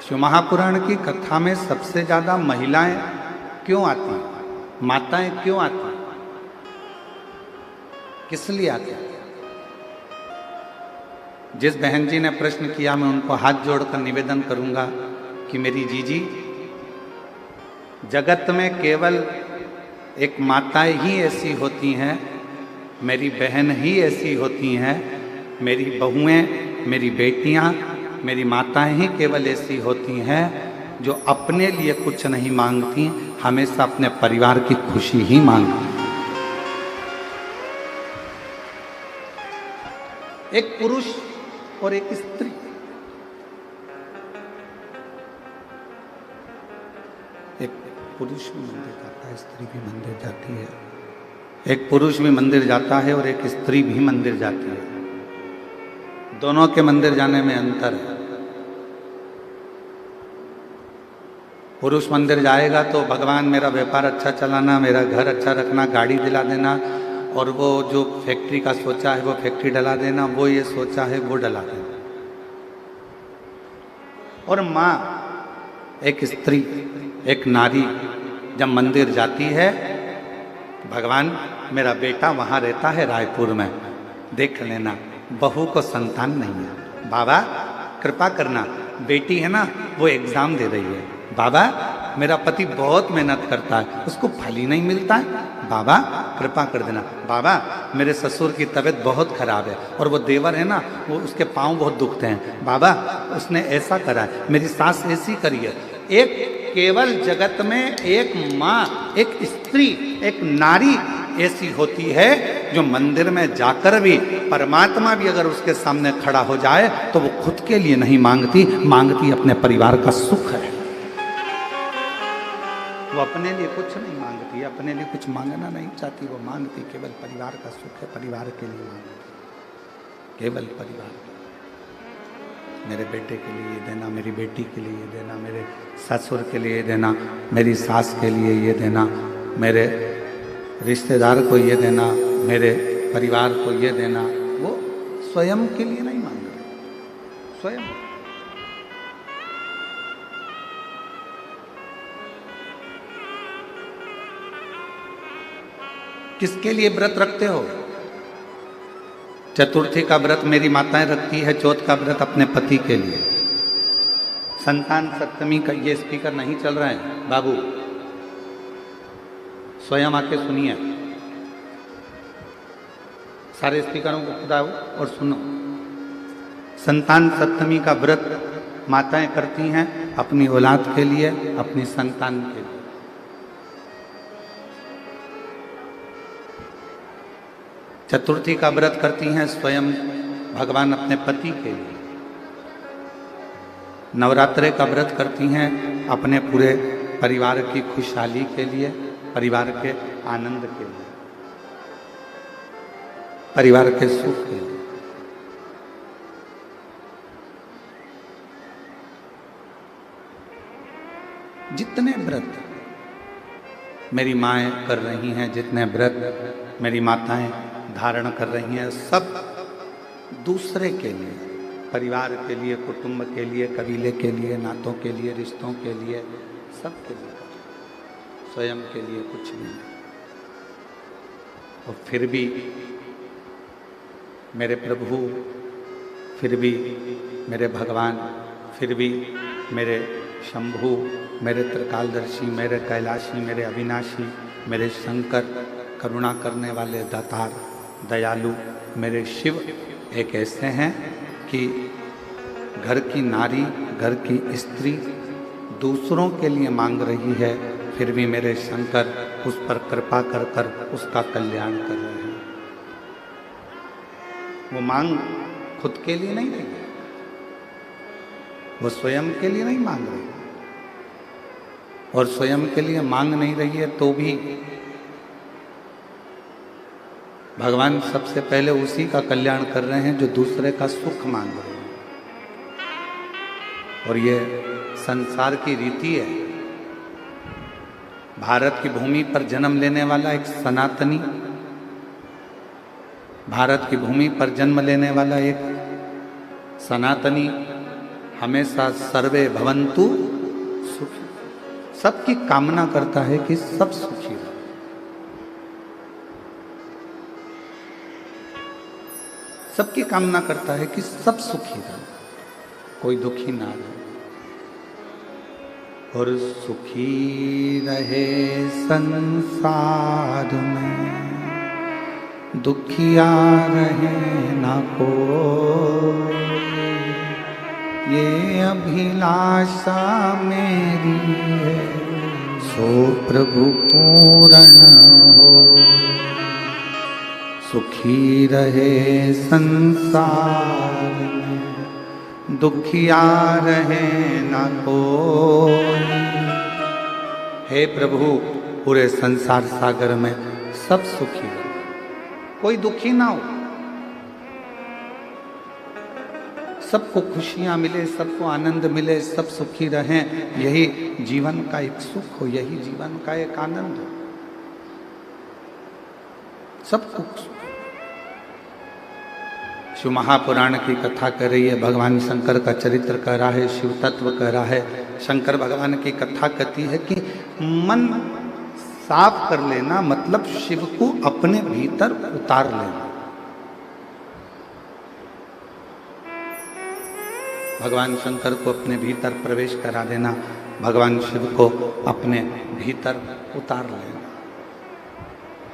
शिव महापुराण की कथा में सबसे ज्यादा महिलाएं क्यों आती हैं, माताएं क्यों आती हैं, किस लिए आती हैं? जिस बहन जी ने प्रश्न किया मैं उनको हाथ जोड़कर निवेदन करूंगा कि मेरी जीजी, जगत में केवल एक माताएं ही ऐसी होती हैं, मेरी बहन ही ऐसी होती हैं, मेरी बहुएं, मेरी बेटियां, मेरी माताएं ही केवल ऐसी होती हैं जो अपने लिए कुछ नहीं मांगती, हमेशा अपने परिवार की खुशी ही मांगती। एक पुरुष और एक स्त्री, एक पुरुष भी मंदिर जाता है, स्त्री भी मंदिर जाती है। एक पुरुष भी मंदिर जाता है और एक स्त्री भी मंदिर जाती है। दोनों के मंदिर जाने में अंतर है। पुरुष मंदिर जाएगा तो भगवान मेरा व्यापार अच्छा चलाना, मेरा घर अच्छा रखना, गाड़ी दिला देना, और वो जो फैक्ट्री का सोचा है वो फैक्ट्री डला देना, वो ये सोचा है वो डला देना। और माँ, एक स्त्री, एक नारी जब मंदिर जाती है, भगवान मेरा बेटा वहाँ रहता है रायपुर में, देख लेना, बहू को संतान नहीं है, बाबा कृपा करना, बेटी है ना वो एग्जाम दे रही है, बाबा मेरा पति बहुत मेहनत करता है, उसको फल ही नहीं मिलता है, बाबा कृपा कर देना, बाबा मेरे ससुर की तबीयत बहुत खराब है और वो देवर है ना वो उसके पाँव बहुत दुखते हैं, बाबा उसने ऐसा करा है, मेरी सास ऐसी करी है। एक केवल जगत में एक माँ, एक स्त्री, एक नारी ऐसी होती है जो मंदिर में जाकर भी, परमात्मा भी अगर उसके सामने खड़ा हो जाए तो वो खुद के लिए नहीं मांगती, मांगती अपने परिवार का सुख है। वो अपने लिए कुछ नहीं मांगती, अपने लिए कुछ मांगना नहीं चाहती, वो मांगती केवल परिवार का सुख है, परिवार के लिए मांगती, केवल परिवार। मेरे बेटे के लिए ये देना, मेरी बेटी के लिए ये देना, मेरे ससुर के लिए ये देना, मेरी सास के लिए ये देना, मेरे रिश्तेदार को ये देना, मेरे परिवार को ये देना। वो स्वयं के लिए नहीं मांग रहे, स्वयं। किसके लिए व्रत रखते हो? चतुर्थी का व्रत मेरी माताएं रखती है, चौथ का व्रत अपने पति के लिए। संतान सप्तमी का ये स्पीकर नहीं चल रहा है बाबू, स्वयं आके सुनिए, सारे स्पीकरों को खुदाओ और सुनो। संतान सप्तमी का व्रत माताएं करती हैं अपनी औलाद के लिए, अपनी संतान के लिए। चतुर्थी का व्रत करती हैं स्वयं भगवान अपने पति के लिए। नवरात्रे का व्रत करती हैं अपने पूरे परिवार की खुशहाली के लिए, परिवार के आनंद के लिए, परिवार के सुख के लिए। जितने व्रत मेरी माएँ कर रही हैं, जितने व्रत मेरी माताएं धारण कर रही हैं, सब दूसरे के लिए, परिवार के लिए, कुटुंब के लिए, कबीले के लिए, नातों के लिए, रिश्तों के लिए, सब के लिए, स्वयं के लिए कुछ भी नहीं। और फिर भी मेरे प्रभु, फिर भी मेरे भगवान, फिर भी मेरे शंभु, मेरे त्रिकालदर्शी, मेरे कैलाशी, मेरे अविनाशी, मेरे शंकर, करुणा करने वाले दातार, दयालु मेरे शिव एक ऐसे हैं कि घर की नारी, घर की स्त्री दूसरों के लिए मांग रही है, फिर भी मेरे शंकर उस पर कृपा कर कर उसका कल्याण कर रहे हैं। वो मांग खुद के लिए नहीं रही है, वो स्वयं के लिए नहीं मांग रही, और स्वयं के लिए मांग नहीं रही है तो भी भगवान सबसे पहले उसी का कल्याण कर रहे हैं जो दूसरे का सुख मांग रहे हैं। और ये संसार की रीति है। भारत की भूमि पर जन्म लेने वाला एक सनातनी, भारत की भूमि पर जन्म लेने वाला एक सनातनी हमेशा सर्वे भवन्तु सुखी, सबकी कामना करता है कि सब सुखी रहे। सबकी कामना करता है कि सब सुखी रहे, कोई दुखी ना रहे। और सुखी रहे संसार में, दुखिया रहे ना कोई, ये अभिलाषा मेरी है, सो प्रभु पूर्ण हो। सुखी रहे संसार में, दुखिया रहे ना कोई। हे प्रभु, पूरे संसार सागर में सब सुखी रहे, कोई दुखी ना हो, सबको खुशियां मिले, सबको आनंद मिले, सब सुखी रहें। यही जीवन का एक सुख हो, यही जीवन का एक आनंद हो, सबको। शिव महापुराण की कथा कर रही है, भगवान शंकर का चरित्र कह रहा है, शिव तत्व कह रहा है। शंकर भगवान की कथा कहती है कि मन साफ कर लेना मतलब शिव को अपने भीतर उतार लेना। भगवान शंकर को अपने भीतर प्रवेश करा देना, भगवान शिव को अपने भीतर उतार लेना।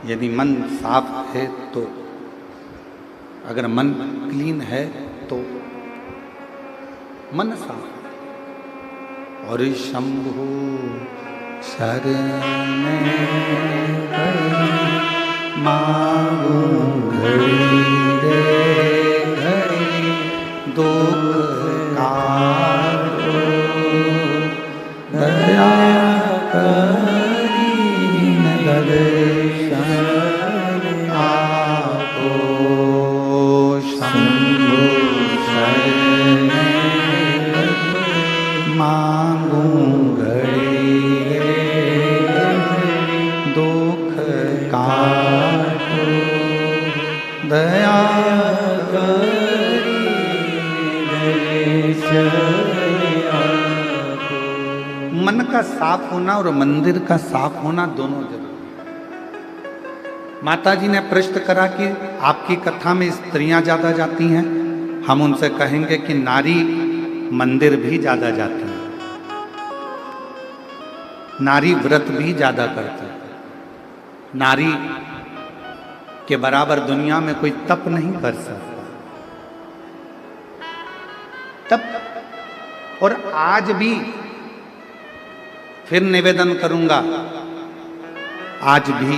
यदि मन साफ है तो, अगर मन क्लीन है तो मन साफ। और शंभु शरण मांगू घड़ी रे घड़ी, दुख काटो दया करी दर्शन आपो। शंभु शरण मांगू घड़ी रे दुख काटो दया करी दर्शन। मन का साफ होना और मंदिर का साफ होना दोनों जरूरी। माता जी ने प्रश्न करा कि आपकी कथा में स्त्रियां ज्यादा जाती हैं। हम उनसे कहेंगे कि नारी मंदिर भी ज्यादा जाती है, नारी व्रत भी ज्यादा करती है। नारी के बराबर दुनिया में कोई तप नहीं कर सकता। तप, और आज भी फिर निवेदन करूंगा, आज भी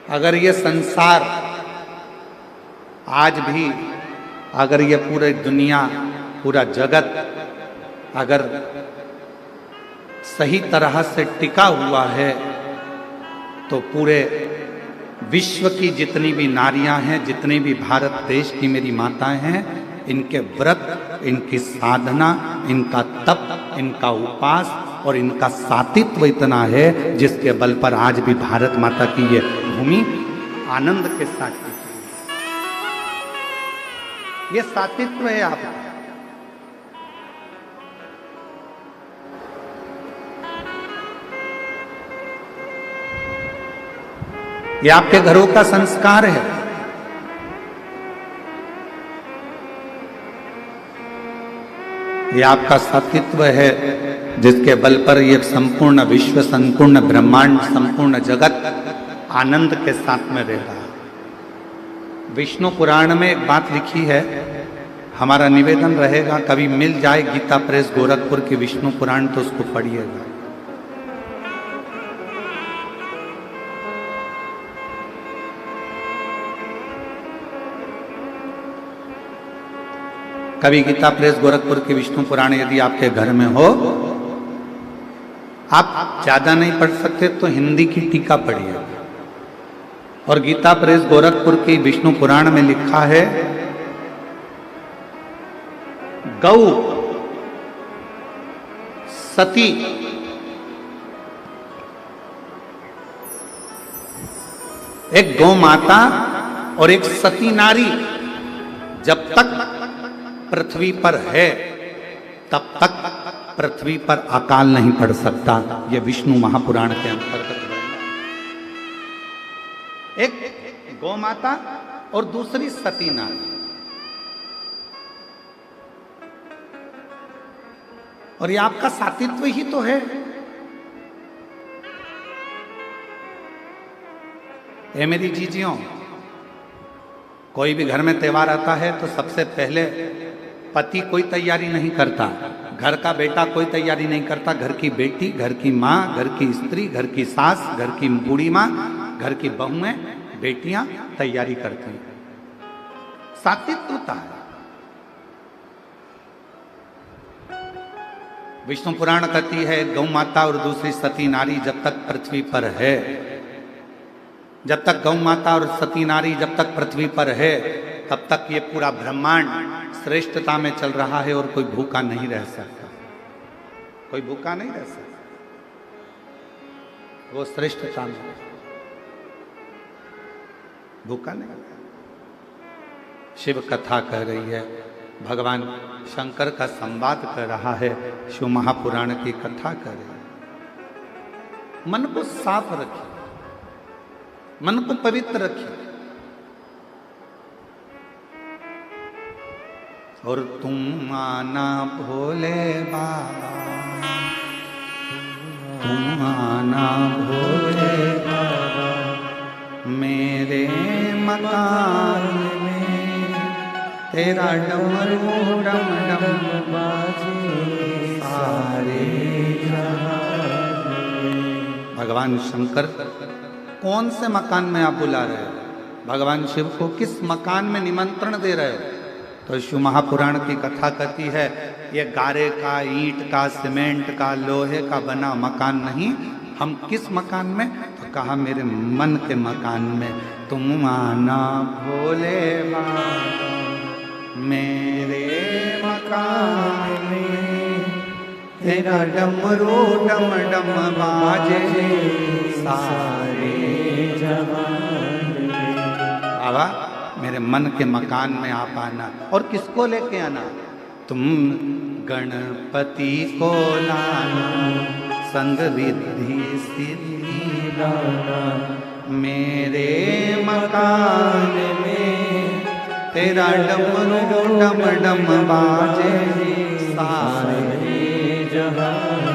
अगर ये संसार, आज भी अगर ये पूरी दुनिया, पूरा जगत अगर सही तरह से टिका हुआ है तो पूरे विश्व की जितनी भी नारियां हैं, जितनी भी भारत देश की मेरी माताएं हैं, इनके व्रत, इनकी साधना, इनका तप, इनका उपास और इनका सातित्व इतना है जिसके बल पर आज भी भारत माता की ये भूमि आनंद के साथ, ये सातित्व है आपका। ये आपके घरों का संस्कार है। ये आपका सातित्व है जिसके बल पर ये संपूर्ण विश्व, संपूर्ण ब्रह्मांड, संपूर्ण जगत आनंद के साथ में रह रहा है। विष्णु पुराण में एक बात लिखी है, हमारा निवेदन रहेगा कभी मिल जाए गीता प्रेस गोरखपुर की विष्णु पुराण तो उसको पढ़िएगा। कभी गीता प्रेस गोरखपुर की विष्णु पुराण यदि आपके घर में हो, आप ज्यादा नहीं पढ़ सकते तो हिंदी की टीका पढ़िए। और गीता प्रेस गोरखपुर की विष्णु पुराण में लिखा है, गौ सती एक गौ माता और एक सती नारी, जब तक पृथ्वी पर है तब तक पृथ्वी पर अकाल नहीं पड़ सकता। यह विष्णु महापुराण के अंतर्गत है। एक गौ माता और दूसरी सती नारी। और ये आपका सातित्व ही तो है। ए मेरी जीजियों, कोई भी घर में त्योहार आता है तो सबसे पहले पति कोई तैयारी नहीं करता, घर का बेटा कोई तैयारी नहीं करता, घर की बेटी, घर की माँ, घर की स्त्री, घर की सास, घर की बूढ़ी माँ, घर की बहुएं, बेटियां तैयारी करती हैं। सात्विकता है। विष्णु पुराण कहती है गौ माता और दूसरी सती नारी जब तक पृथ्वी पर है, जब तक गौ माता और सती नारी जब तक पृथ्वी पर है तब तक ये पूरा ब्रह्मांड श्रेष्ठता में चल रहा है और कोई भूखा नहीं रह सकता। कोई भूखा नहीं रह सकता, वो श्रेष्ठता में भूखा नहीं। शिव कथा कह रही है, भगवान शंकर का संवाद कर रहा है, शिव महापुराण की कथा कर रही है। मन को साफ रखिए, मन को पवित्र रखिए। और तुम आना भोले बाबा, तुम आना भोले बाबा, मेरे मकान में तेरा डमरू डम डम बाजे सारे जहां। भगवान शंकर कौन से मकान में आप बुला रहे हो? भगवान शिव को किस मकान में निमंत्रण दे रहे हो? तो शिव महापुराण की कथा कहती है ये गारे का, ईंट का, सीमेंट का, लोहे का बना मकान नहीं। हम किस मकान में? तो कहा मेरे मन के मकान में। तुम आना भोले बाबा, मेरे मकान में तेरा डमरू डम डम बाजे सारे जहान। बाबा मेरे मन के मकान में आप आना। और किसको लेके आना? तुम गणपति को लाना, संग रिद्धि सिद्धि लाना, मेरे मकान में तेरा डमरू डम डम बाजे सारे जहान।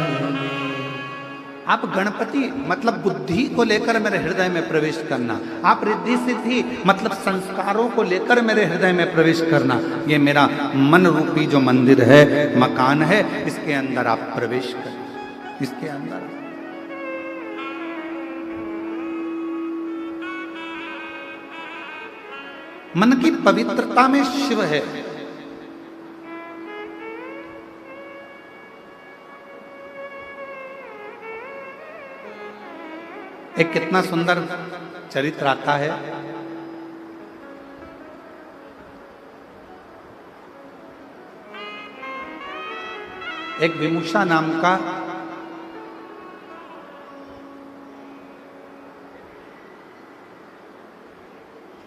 आप गणपति मतलब बुद्धि को लेकर मेरे हृदय में प्रवेश करना, आप रिद्धि सिद्धि मतलब संस्कारों को लेकर मेरे हृदय में प्रवेश करना। ये मेरा मन रूपी जो मंदिर है, मकान है, इसके अंदर आप प्रवेश करें, इसके अंदर। मन की पवित्रता में शिव है। एक कितना सुंदर चरित्र आता है। एक विमुषा नाम का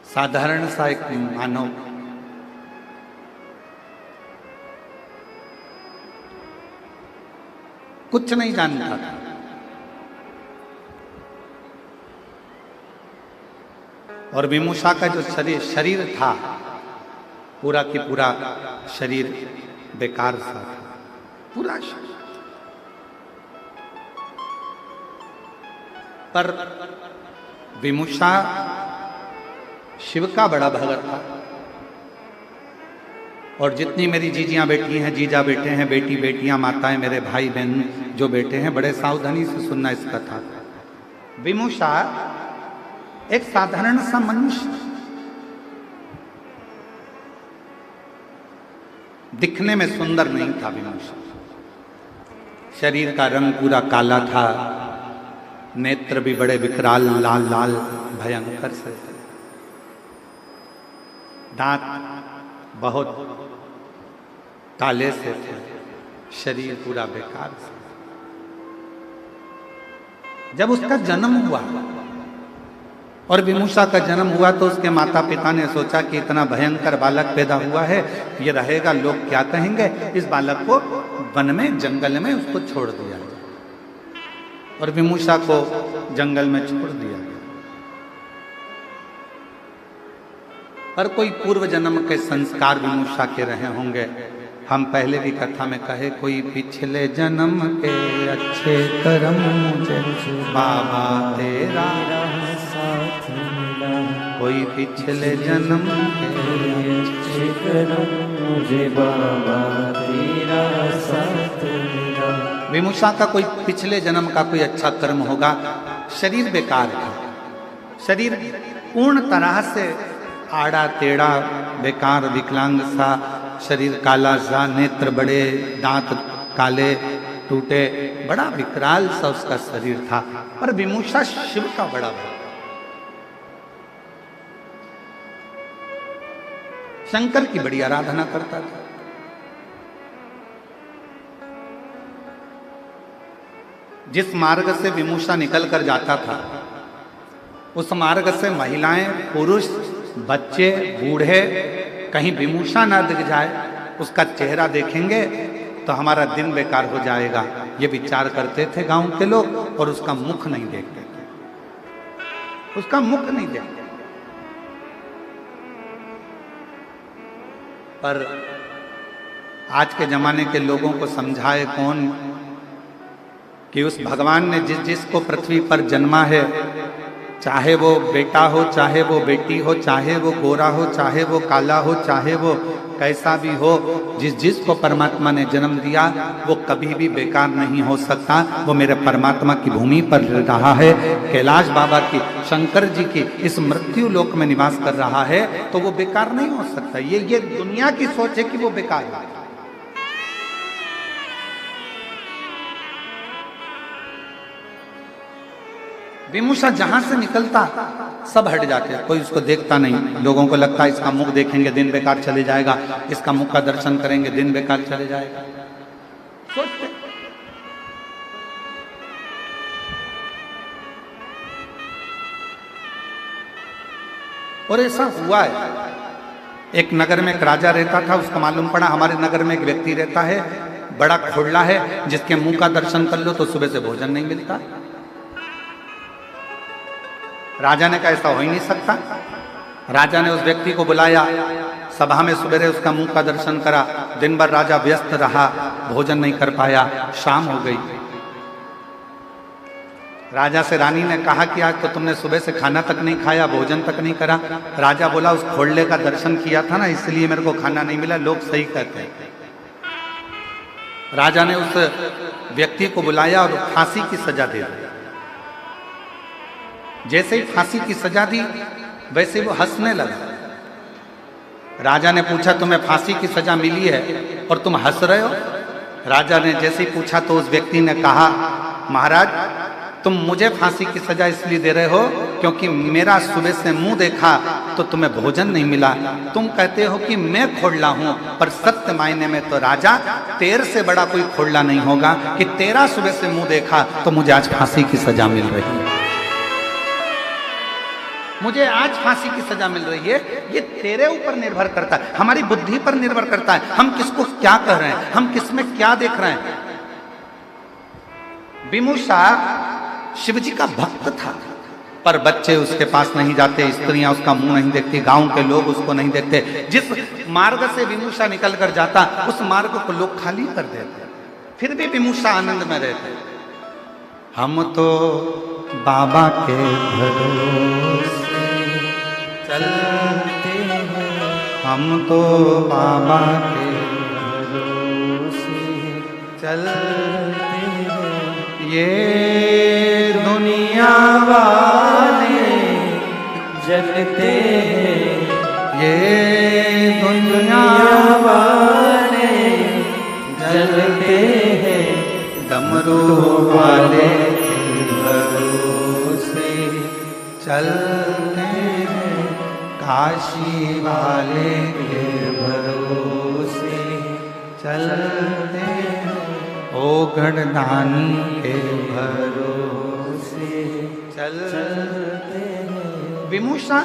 साधारण सा एक मानव कुछ नहीं जानता था। और विमुषा का जो शरीर था, पूरा की पूरा शरीर बेकार सा था, पूरा शरीर। पर विमुषा शिव का बड़ा भगत था। और जितनी मेरी जीजियां बेटी हैं, जीजा बेटे हैं, बेटी बेटियां, माताएं, मेरे भाई बहन जो बेटे हैं, बड़े सावधानी से सुनना इस कथा। विमुषा एक साधारण सा मनुष्य, दिखने में सुंदर नहीं था विमुषा। शरीर का रंग पूरा काला था, नेत्र भी बड़े विकराल लाल लाल भयंकर से, दांत बहुत काले से थे, शरीर पूरा बेकार से। जब उसका जन्म हुआ और विमूषा का जन्म हुआ तो उसके माता पिता ने सोचा कि इतना भयंकर बालक पैदा हुआ है, ये रहेगा, लोग क्या कहेंगे, इस बालक को वन में जंगल में उसको छोड़ दिया और विमूषा को जंगल में छोड़ दिया। पर कोई पूर्व जन्म के संस्कार विमूषा के रहे होंगे। हम पहले भी कथा में कहे, कोई पिछले जन्म के अच्छे कर्म मुझे बाबा तेरा साथ मिला, कोई पिछले जन्म के अच्छे कर्म मुझे बाबा तेरा साथ मिला। विमूषा का कोई पिछले जन्म का कोई अच्छा कर्म होगा। शरीर बेकार था, शरीर पूर्ण तरह से आड़ा टेढ़ा बेकार विकलांग सा, शरीर काला सा, नेत्र बड़े, दांत काले टूटे, बड़ा विकराल सा उसका शरीर था। पर विमूषा शिव का बड़ा भक्त, शंकर की बड़ी आराधना करता था। जिस मार्ग से विमूषा निकल कर जाता था, उस मार्ग से महिलाएं, पुरुष, बच्चे, बूढ़े कहीं विमूषा ना दिख जाए, उसका चेहरा देखेंगे तो हमारा दिन बेकार हो जाएगा, ये विचार करते थे गांव के लोग। और उसका मुख नहीं देखते थे, उसका मुख नहीं देखते। पर आज के जमाने के लोगों को समझाए कौन कि उस भगवान ने जिस जिसको पृथ्वी पर जन्मा है, चाहे वो बेटा हो, चाहे वो बेटी हो, चाहे वो गोरा हो, चाहे वो काला हो, चाहे वो कैसा भी हो, जिस जिसको परमात्मा ने जन्म दिया वो कभी भी बेकार नहीं हो सकता। वो मेरे परमात्मा की भूमि पर रहा है, कैलाश बाबा की, शंकर जी की इस मृत्यु लोक में निवास कर रहा है, तो वो बेकार नहीं हो सकता। ये दुनिया की सोच है कि वो बेकार है। विमूषा जहां से निकलता सब हट जाते, कोई उसको देखता नहीं। लोगों को लगता है इसका मुख देखेंगे दिन बेकार चले जाएगा, इसका मुख का दर्शन करेंगे दिन बेकार चले जाएगा, सोचते। और ऐसा हुआ है। एक नगर में एक राजा रहता था, उसको मालूम पड़ा हमारे नगर में एक व्यक्ति रहता है, बड़ा खोड़ला है, जिसके मुंह का दर्शन कर लो तो सुबह से भोजन नहीं मिलता। राजा ने कहा ऐसा हो ही नहीं सकता। राजा ने उस व्यक्ति को बुलाया, सभा में सवेरे उसका मुंह का दर्शन करा। दिन भर राजा व्यस्त रहा, भोजन नहीं कर पाया, शाम हो गई। राजा से रानी ने कहा कि आज तो तुमने सुबह से खाना तक नहीं खाया, भोजन तक नहीं करा। राजा बोला उस खोड़ले का दर्शन किया था ना, इसलिए मेरे को खाना नहीं मिला, लोग सही कहते हैं। राजा ने उस व्यक्ति को बुलाया और फांसी की सजा दे दी। जैसे ही फांसी की सजा दी वैसे वो हंसने लगा। राजा ने पूछा तुम्हें फांसी की सजा मिली है और तुम हंस रहे हो? राजा ने जैसे ही पूछा तो उस व्यक्ति ने कहा महाराज तुम मुझे फांसी की सजा इसलिए दे रहे हो क्योंकि मेरा सुबह से मुंह देखा तो तुम्हें भोजन नहीं मिला। तुम कहते हो कि मैं खोड़ला हूं, पर सत्य मायने में तो राजा तेरे से बड़ा कोई खोड़ला नहीं होगा कि तेरा सुबह से मुंह देखा तो मुझे आज फांसी की सजा मिल रही है। मुझे आज फांसी की सजा मिल रही है। ये तेरे ऊपर निर्भर करता है, हमारी बुद्धि पर निर्भर करता है, हम किसको क्या कह रहे हैं, हम किसमें क्या देख रहे हैं। विमूषा शिवजी का भक्त था, पर बच्चे उसके पास नहीं जाते, स्त्रियां उसका मुंह नहीं देखती, गांव के लोग उसको नहीं देखते। जिस मार्ग से विमूषा निकल कर जाता उस मार्ग को लोग खाली कर देते, फिर भी विमूषा आनंद में रहते। हम तो बाबा के भरोसे चलते हैं, हम तो बाबा के भरोसे चलते हैं। ये दुनिया वाले जलते हैं, ये दुनिया वाले जलते हैं, डमरू वाले भरोसे चलते हैं, काशी वाले के भरोसे चलते हैं, ओ गढ़दानी के भरोसे चलते हैं। विमूषा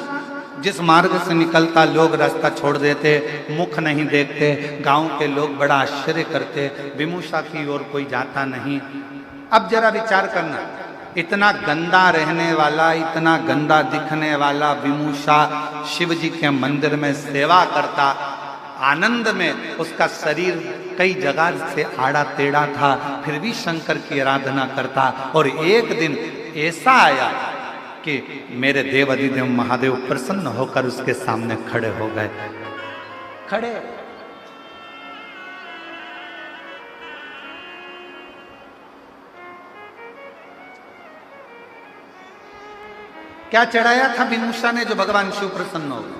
जिस मार्ग से निकलता लोग रास्ता छोड़ देते, मुख नहीं देखते, गांव के लोग बड़ा आश्चर्य करते, विमूषा की ओर कोई जाता नहीं। अब जरा विचार करना, इतना गंदा रहने वाला, इतना गंदा दिखने वाला विमूषा शिव जी के मंदिर में सेवा करता, आनंद में उसका शरीर कई जगह से आड़ा टेढ़ा था, फिर भी शंकर की आराधना करता। और एक दिन ऐसा आया कि मेरे देव अधिदेव महादेव प्रसन्न होकर उसके सामने खड़े हो गए। खड़े क्या चढ़ाया था विमूषा ने जो भगवान शिव प्रसन्न हो गए?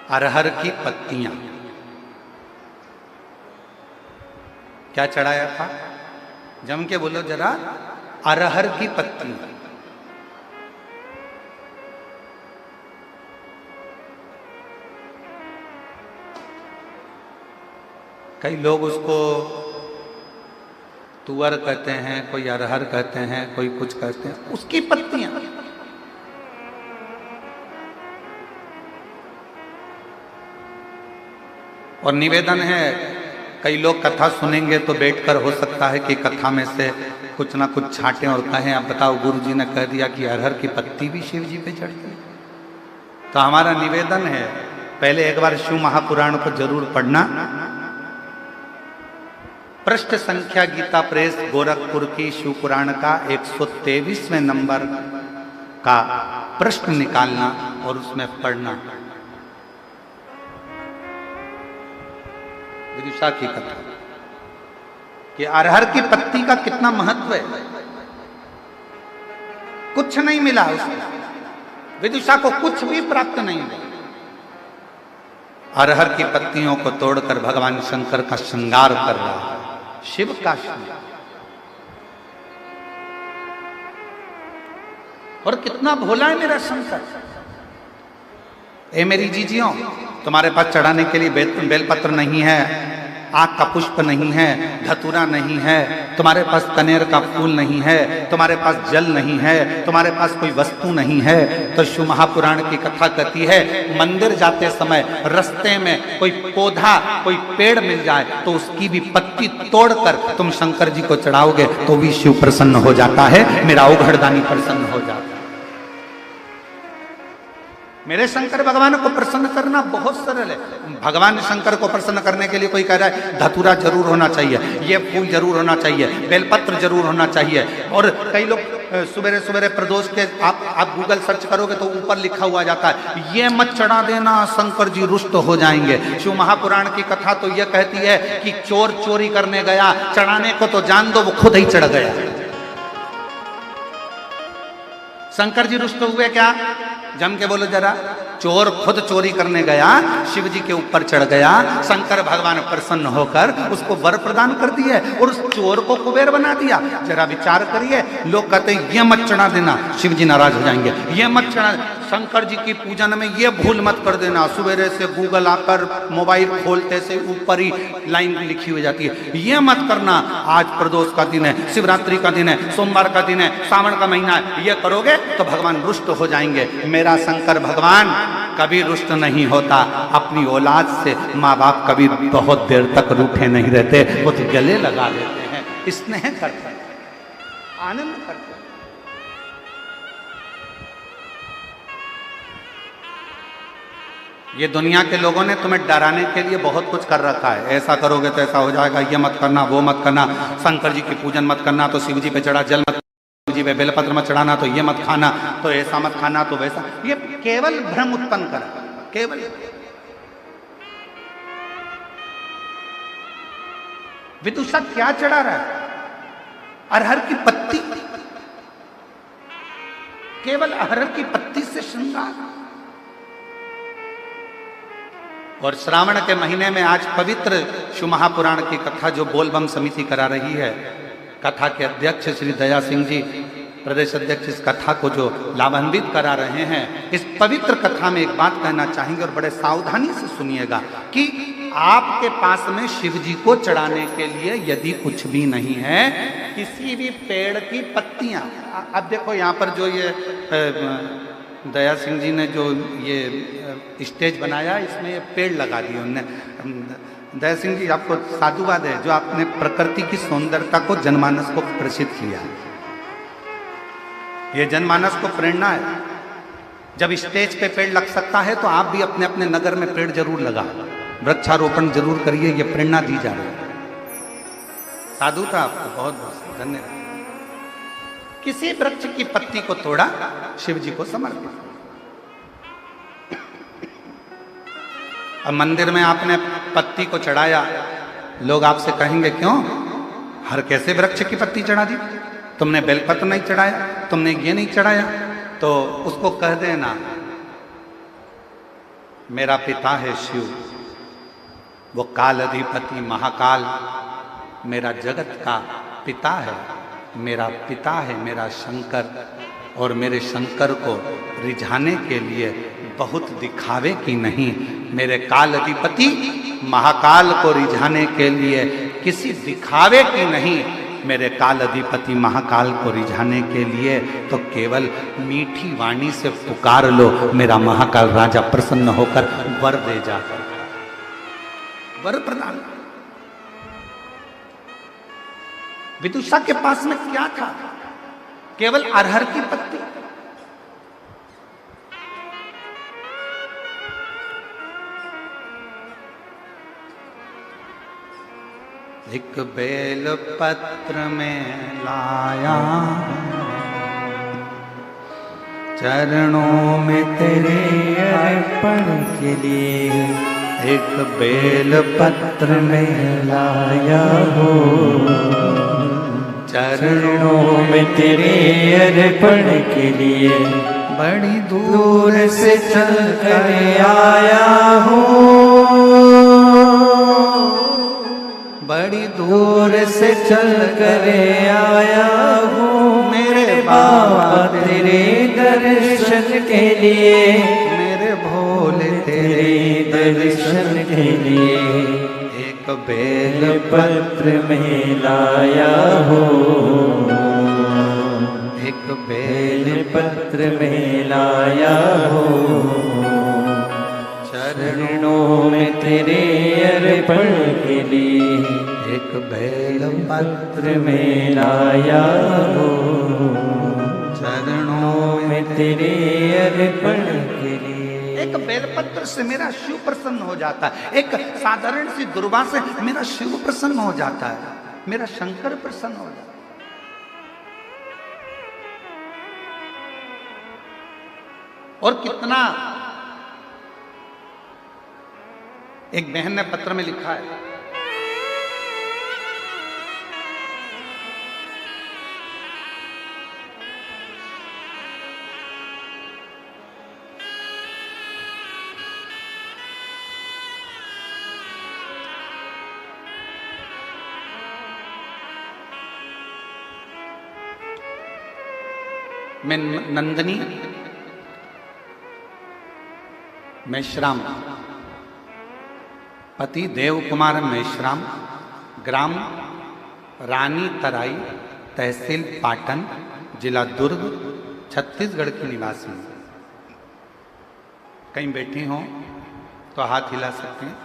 अरहर की पत्तियां। क्या चढ़ाया था? जम के बोलो जरा। अरहर की पत्तियां। कई लोग उसको तुअर कहते हैं, कोई अरहर कहते हैं, कोई कुछ कहते हैं, उसकी पत्तियां। और निवेदन है, कई लोग कथा सुनेंगे तो बैठकर हो सकता है कि कथा में से कुछ ना कुछ छांटें और कहें, अब बताओ गुरु जी ने कह दिया कि अरहर की पत्ती भी शिव जी पे चढ़ती है। तो हमारा निवेदन है, पहले एक बार शिव महापुराण को जरूर पढ़ना। पृष्ठ संख्या गीता प्रेस गोरखपुर की शिव पुराण का 123वें नंबर का प्रश्न निकालना और उसमें पढ़ना। विदुषा की कथा कि अरहर की पत्ती का कितना महत्व है। कुछ नहीं मिला उसको, विदुषा को कुछ भी प्राप्त नहीं हुआ। अरहर की पत्तियों को तोड़कर भगवान शंकर का श्रृंगार कर रहा है, शिव का श्रृंगार। और कितना भोला है मेरा शंकर। ए मेरी जीजियों, तुम्हारे पास चढ़ाने के लिए बेलपत्र नहीं है, आग का पुष्प नहीं है, धतूरा नहीं है, तुम्हारे पास कनेर का फूल नहीं है, तुम्हारे पास जल नहीं है, तुम्हारे पास कोई वस्तु नहीं है, तो शिव महापुराण की कथा कहती है, मंदिर जाते समय रास्ते में कोई पौधा, कोई पेड़ मिल जाए तो उसकी भी पत्ती तोड़कर तुम शंकर जी को चढ़ाओगे तो भी शिव प्रसन्न हो जाता है, मेरा औघड़दानी प्रसन्न हो जाता है। मेरे शंकर भगवान को प्रसन्न करना बहुत सरल है। भगवान शंकर को प्रसन्न करने के लिए कोई कह रहा है धतूरा जरूर होना चाहिए, ये फूल जरूर होना चाहिए, बेलपत्र जरूर होना चाहिए। और कई लोग सुबेरे सुबेरे प्रदोष के आप गूगल सर्च करोगे तो ऊपर लिखा हुआ जाता है, ये मत चढ़ा देना शंकर जी रुष्ट हो जाएंगे। शिव महापुराण की कथा तो यह कहती है कि चोर चोरी करने गया, चढ़ाने को तो जान दो, वो खुद ही चढ़ गया। शंकर जी रुष्ट हुए क्या? जम के बोलो जरा। चोर खुद चोरी करने गया, शिव जी के ऊपर चढ़ गया, शंकर भगवान प्रसन्न होकर उसको वर प्रदान कर दिए और उस चोर को कुबेर बना दिया। जरा विचार करिए, लोग कहते हैं ये मत चढ़ा देना, शिव जी नाराज हो जाएंगे, ये मत चढ़ा, शंकर जी की पूजन में ये भूल मत कर देना। सुबेरे से गूगल आकर मोबाइल खोलते से ऊपर ही लाइन लिखी हुई जाती है, ये मत करना, आज प्रदोष का दिन है, शिवरात्रि का दिन है, सोमवार का दिन है, सावन का महीना है, ये करोगे तो भगवान रुष्ट हो जाएंगे। मेरा शंकर भगवान कभी रुष्ट नहीं होता। अपनी औलाद से माँ बाप कभी बहुत देर तक रूठे नहीं रहते, वो तो गले लगा लेते हैं, स्नेह करते हैं, आनंद करते हैं। ये दुनिया के लोगों ने तुम्हें डराने के लिए बहुत कुछ कर रखा है, ऐसा करोगे तो ऐसा हो जाएगा, ये मत करना, वो मत करना, शंकर जी की पूजन मत करना तो शिव जी पे चढ़ा जल मत, जी पे बेलपत्र मत चढ़ाना तो ये मत खाना, तो ऐसा मत खाना तो वैसा। ये केवल भ्रम उत्पन्न करा, केवल। विदुषा क्या चढ़ा रहा है? अरहर की पत्ती, केवल अरहर की पत्ती से श्रृंगार। और श्रावण के महीने में आज पवित्र शिव महापुराण की कथा जो बोलबम समिति करा रही है, कथा के अध्यक्ष श्री दया सिंह जी प्रदेश अध्यक्ष इस कथा को जो लाभान्वित करा रहे हैं, इस पवित्र कथा में एक बात कहना चाहेंगे और बड़े सावधानी से सुनिएगा कि आपके पास में शिव जी को चढ़ाने के लिए यदि कुछ भी नहीं है, किसी भी पेड़ की पत्तियां, अब देखो यहाँ पर जो ये दया सिंह जी ने जो ये स्टेज बनाया, इसमें ये पेड़ लगा दिए उन्होंने। दया सिंह जी आपको साधुवाद है जो आपने प्रकृति की सौंदर्यता को जनमानस को प्रसिद्ध किया। ये जनमानस को प्रेरणा है। जब स्टेज पे पेड़ लग सकता है तो आप भी अपने अपने नगर में पेड़ जरूर लगा, वृक्षारोपण जरूर करिए, ये प्रेरणा दी जा रही है। साधुता आपको बहुत बहुत धन्यवाद। किसी वृक्ष की पत्ती को तोड़ा, शिव जी को समर्पित। अब मंदिर में आपने पत्ती को चढ़ाया, लोग आपसे कहेंगे क्यों हर कैसे वृक्ष की पत्ती चढ़ा दी, तुमने बेलपत्र नहीं चढ़ाया, तुमने ये नहीं चढ़ाया। तो उसको कह देना मेरा पिता है शिव, वो काल अधिपति महाकाल मेरा जगत का पिता है, मेरा पिता है मेरा शंकर, और मेरे शंकर को रिझाने के लिए बहुत दिखावे की नहीं, मेरे काल अधिपति महाकाल को रिझाने के लिए किसी दिखावे की नहीं, मेरे काल अधिपति महाकाल को रिझाने के लिए तो केवल मीठी वाणी से पुकार लो, मेरा महाकाल राजा प्रसन्न होकर वर दे जाकर, वर प्रदान। विदुषा के पास में क्या था? केवल अरहर की पत्ती। एक बेल पत्र में लाया, चरणों में तेरे अर्पण के लिए, एक बेल पत्र में लाया हो, चरणों में तेरे अर्पण के लिए, बड़ी दूर से चल कर आया हूँ, बड़ी दूर से चल कर आया हूँ, मेरे बाबा तेरे दर्शन के लिए, मेरे भोले तेरे दर्शन के लिए, एक बेल पत्र में लाया हो, एक बेल पत्र में लाया हो, चरणों में तेरे अर्पण के लिए, एक बेल पत्र में लाया हो, चरणों में तेरे अर्पण के लिए। एक बेलपत्र से मेरा शिव प्रसन्न हो जाता है, एक साधारण सी दुर्वा से मेरा शिव प्रसन्न हो जाता है, मेरा शंकर प्रसन्न हो जाता है। और कितना, एक बहन ने पत्र में लिखा है, मैं नंदनी मेश्राम, पति देव कुमार मेश्राम, ग्राम रानी तराई, तहसील पाटन, जिला दुर्ग, छत्तीसगढ़ की निवासी। कहीं बैठी हो तो हाथ हिला सकते हैं,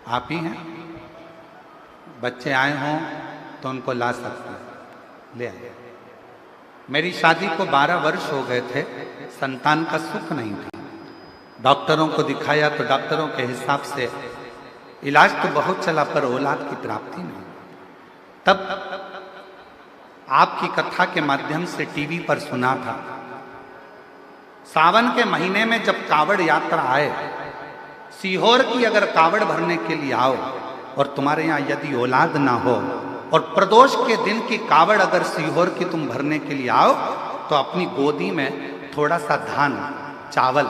आप ही हैं। बच्चे आए हों तो उनको ला सकते हैं, ले आए। मेरी शादी को 12 वर्ष हो गए थे, संतान का सुख नहीं था। डॉक्टरों को दिखाया तो डॉक्टरों के हिसाब से इलाज तो बहुत चला पर औलाद की प्राप्ति नहीं। तब आपकी कथा के माध्यम से टीवी पर सुना था, सावन के महीने में जब कावड़ यात्रा आए, सीहोर की अगर कावड़ भरने के लिए आओ और तुम्हारे यहाँ यदि औलाद ना हो, और प्रदोष के दिन की कावड़ अगर सीहोर की तुम भरने के लिए आओ तो अपनी गोदी में थोड़ा सा धान चावल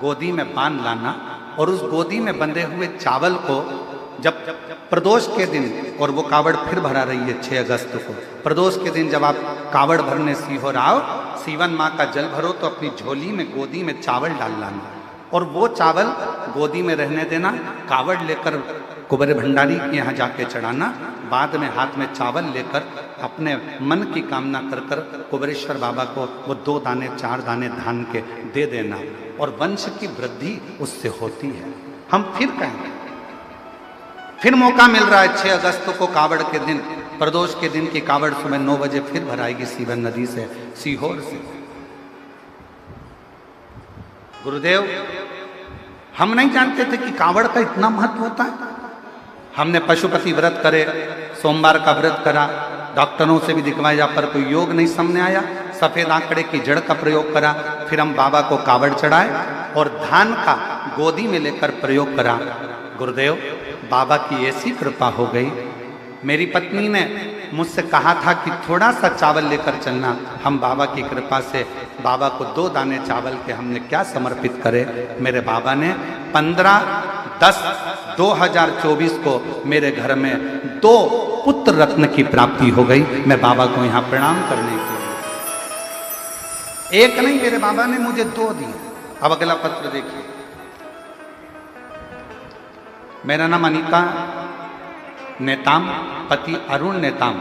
गोदी में बांध लाना, और उस गोदी में बंधे हुए चावल को जब प्रदोष के दिन, और वो कावड़ फिर भरा रही है 6 अगस्त को, प्रदोष के दिन जब आप कावड़ भरने सीहोर आओ, सीवन माँ का जल भरो तो अपनी झोली में गोदी में चावल डाल लाना, और वो चावल गोदी में रहने देना, कावड़ लेकर कुबेर भंडारी के यहाँ जाके चढ़ाना, बाद में हाथ में चावल लेकर अपने मन की कामना कर कर कुबेरेश्वर बाबा को वो 2 दाने 4 दाने धान के दे देना, और वंश की वृद्धि उससे होती है। हम फिर कहेंगे, फिर मौका मिल रहा है 6 अगस्त को कावड़ के दिन, प्रदोष के दिन की कावड़ सुबह 9 बजे फिर भराएगी सीवन नदी से, सीहोर से। गुरुदेव, हम नहीं जानते थे कि कावड़ का इतना महत्व होता है। हमने पशुपति व्रत करे, सोमवार का व्रत करा, डॉक्टरों से भी दिखवाया पर कोई योग नहीं सामने आया, सफेद आंकड़े की जड़ का प्रयोग करा, फिर हम बाबा को कावड़ चढ़ाए और धान का गोदी में लेकर प्रयोग करा। गुरुदेव, बाबा की ऐसी कृपा हो गई, मेरी पत्नी ने मुझसे कहा था कि थोड़ा सा चावल लेकर चलना, हम बाबा की कृपा से बाबा को 2 दाने चावल के हमने क्या समर्पित करे, मेरे बाबा ने 15/10/2024 को मेरे घर में 2 पुत्र रत्न की प्राप्ति हो गई। मैं बाबा को यहाँ प्रणाम करने के लिए, एक नहीं, मेरे बाबा ने मुझे 2 दिए। अब अगला पत्र देखिए। मेरा नाम अनीता नेताम, पति अरुण नेताम,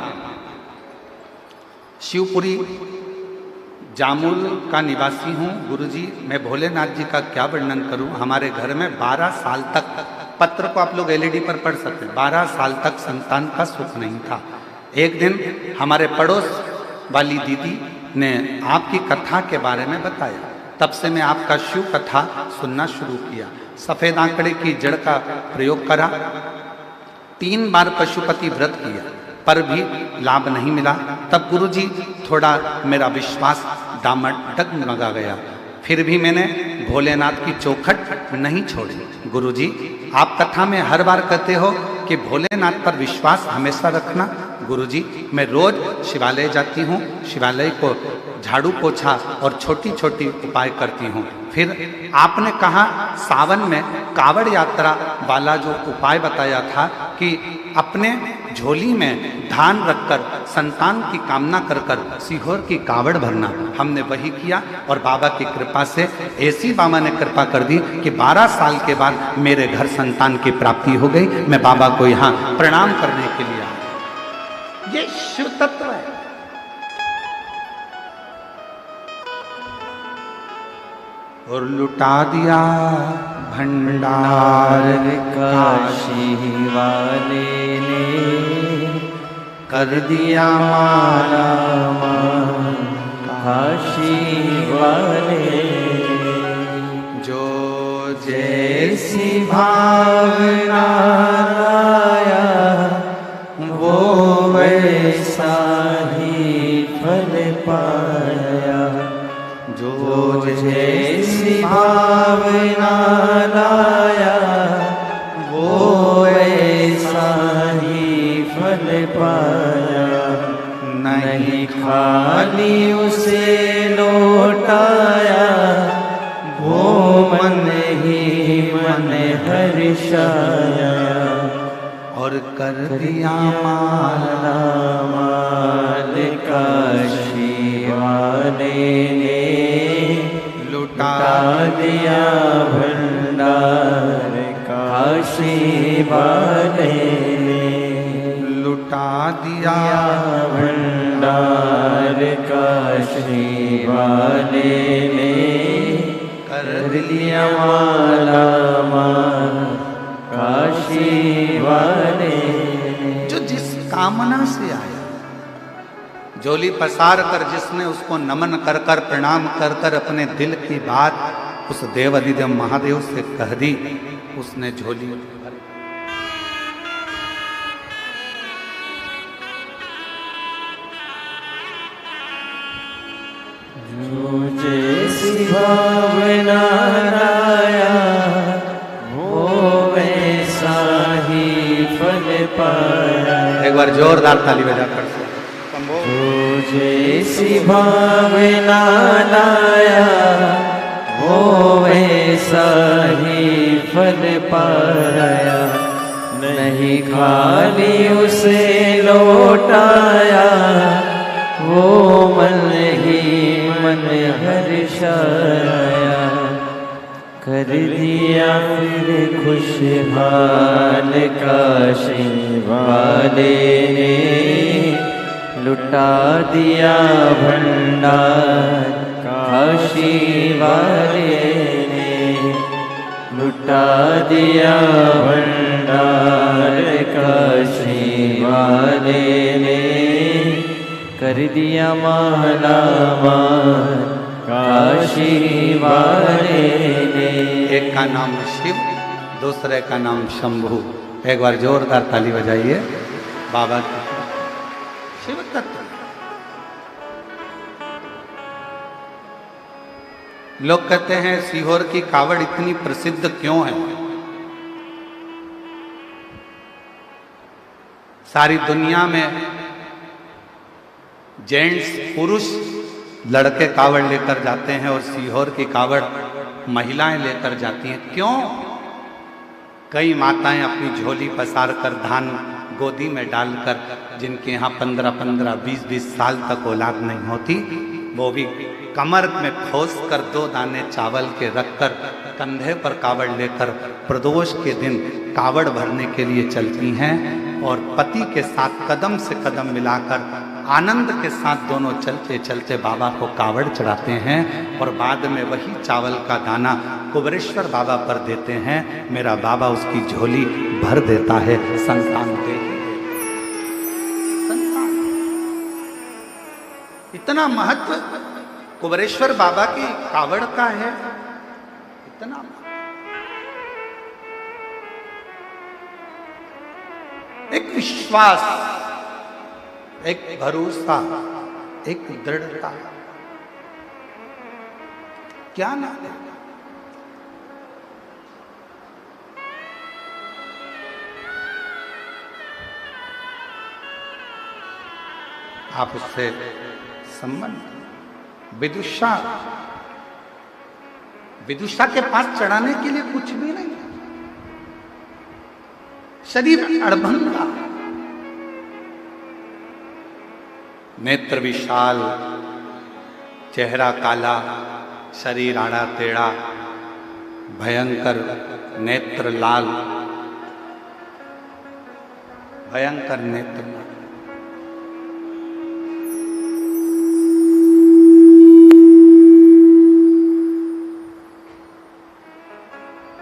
शिवपुरी जामुल का निवासी हूँ। गुरुजी, मैं भोलेनाथ जी का क्या वर्णन करूँ। हमारे घर में 12 साल तक, पत्र को आप लोग LED पर पढ़ सकते हैं, 12 साल तक संतान का सुख नहीं था। एक दिन हमारे पड़ोस वाली दीदी ने आपकी कथा के बारे में बताया, तब से मैं आपका शिव कथा सुनना शुरू किया। सफ़ेद आंकड़े की जड़ का प्रयोग करा, 3 बार पशुपति व्रत किया पर भी लाभ नहीं मिला। तब गुरुजी थोड़ा मेरा विश्वास डगमगा गया, फिर भी मैंने भोलेनाथ की चौखट नहीं छोड़ी। गुरुजी, आप कथा में हर बार कहते हो कि भोलेनाथ पर विश्वास हमेशा रखना। गुरुजी, मैं रोज शिवालय जाती हूँ, शिवालय को झाड़ू पोछा और छोटी छोटी उपाय करती हूँ। फिर आपने कहा सावन में कावड़ यात्रा वाला जो उपाय बताया था कि अपने झोली में धान रखकर संतान की कामना कर कर सीहोर की कावड़ भरना, हमने वही किया और बाबा की कृपा से ऐसी बाबा ने कृपा कर दी कि 12 साल के बाद मेरे घर संतान की प्राप्ति हो गई। मैं बाबा को यहाँ प्रणाम करने के लिए आया। ये शिव तत्व है। और लुटा दिया भंडार काशी वाले ने, कर दिया माला मान काशी वाले, जो जैसी भावना लाया वो वैसा ही फल पाया। जो जैसी भावना लाया वो वैसा ही फल पाया। नहीं खाली उसे लौटाया, वो मन ही मन हर्षाया। और कर दिया माला माल काशी वाले ने, लुटा दिया भंडार काशी वाले ने, लुटा दिया भंडार काशी वाले ने, कर लिया माला माल काशी वाले। जो जिस कामना से आया, झोली पसार कर जिसने उसको नमन कर कर प्रणाम कर कर अपने दिल की बात उस देव अधिदेव महादेव से कह दी, उसने झोली जो जैसी भावना लाया वो वैसा ही फल पाया। एक बार जोरदार ताली बजाकर जो जैसी भावना लाया वो वैसा ही फल पाया। नहीं खाली उसे लौटाया, वो मन ही मन हर्षाया। कर दिया फिर खुशहाल काशी वाले ने, लुटा दिया भंडार काशी वाले ने, लुटा दिया भंडार काशी वाले ने। कर दिया माला माल काशी वाले ने। एक का नाम शिव, दूसरे का नाम शंभू। एक बार जोरदार ताली बजाइए बाबा की। शिव तत्व लोग कहते हैं सीहोर की कावड़ इतनी प्रसिद्ध क्यों है? सारी दुनिया में जेंट्स पुरुष लड़के कावड़ लेकर जाते हैं और सीहोर की कावड़ महिलाएं लेकर जाती हैं। क्यों? कई माताएं अपनी झोली पसार कर धान गोदी में डालकर, जिनके यहाँ 15-15, 20-20 साल तक औलाद नहीं होती, वो भी कमर में खोस कर 2 दाने चावल के रखकर कंधे पर कावड़ लेकर प्रदोष के दिन कावड़ भरने के लिए चलती हैं और पति के साथ कदम से कदम मिलाकर आनंद के साथ दोनों चलते चलते बाबा को कावड़ चढ़ाते हैं और बाद में वही चावल का दाना कुबरेश्वर बाबा पर देते हैं। मेरा बाबा उसकी झोली भर देता है। संतान दे संतान। इतना महत्व कुबरेश्वर बाबा की कावड़ का है, इतना एक विश्वास, एक भरोसा, एक दृढ़ता, क्या नाम है? आप उससे संबंध। विदुषा के पास चढ़ाने के लिए कुछ भी नहीं, शरीर अड़भंगा, नेत्र विशाल, चेहरा काला, शरीर आड़ा टेढ़ा, भयंकर नेत्र लाल, भयंकर नेत्र।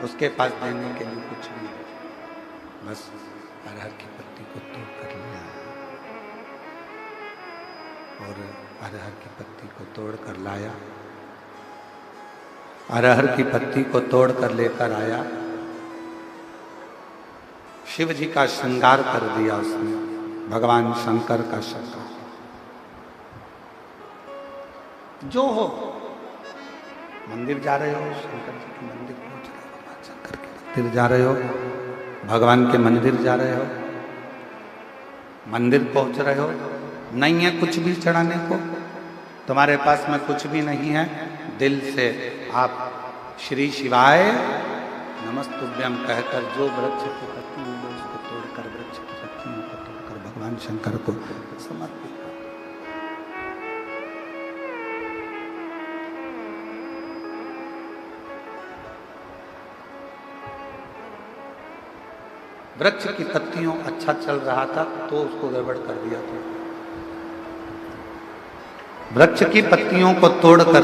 उसके पास देने के लिए कुछ नहीं, बस अरहर की पत्ती को तोड़ कर लिया और अरहर की पत्ती को तोड़ कर लाया, अरहर की पत्ती को तोड़ कर लेकर आया। शिव जी का श्रृंगार कर दिया उसने, भगवान शंकर का श्रृंगार। जो हो, मंदिर जा रहे हो, शंकर जी के मंदिर पहुंच रहे हो, शंकर के मंदिर जा रहे हो, भगवान के मंदिर जा रहे हो, मंदिर पहुंच रहे हो, नहीं है कुछ भी चढ़ाने को, तुम्हारे पास में कुछ भी नहीं है, दिल से आप श्री शिवाय नमस्तुभ्यम कहकर जो वृक्ष की पत्ती है उसको तोड़कर, वृक्ष की पत्तियों को तोड़कर भगवान शंकर को समर्पित। वृक्ष की पत्तियों अच्छा चल रहा था तो उसको गड़बड़ कर दिया था। वृक्ष की पत्तियों को तोड़कर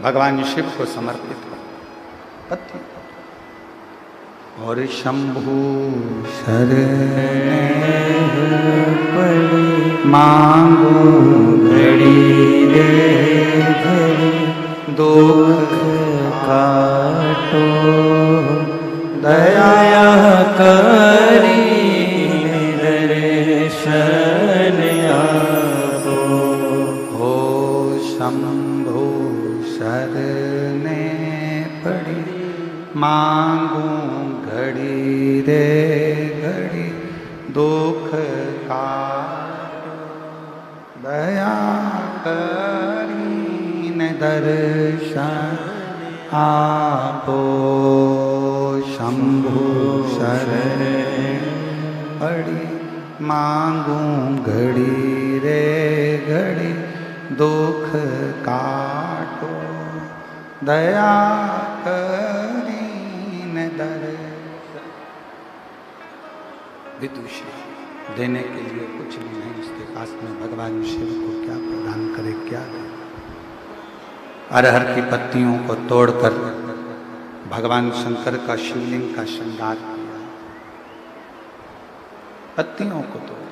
भगवान शिव को समर्पित कर पत्ती। और शंभु शरण मांगो घड़ी दे दुख काटो, दया करी दर्शन आपो। हो शंभु शरणे पड़ी मांगू घड़ी रे घड़ी दुख काटो, दया करी दर्शन आपो। शंभु शरण पड़ी, मांगूं घड़ी रे घड़ी दुख काटो, दया करीन दरे। विदुषी देने के लिए कुछ भी नहीं उसके पास में, भगवान शिव को क्या प्रदान करे, क्या दे। अरहर की पत्तियों को तोड़कर भगवान शंकर का शिवलिंग का श्रृंगार किया, पत्तियों को तोड़।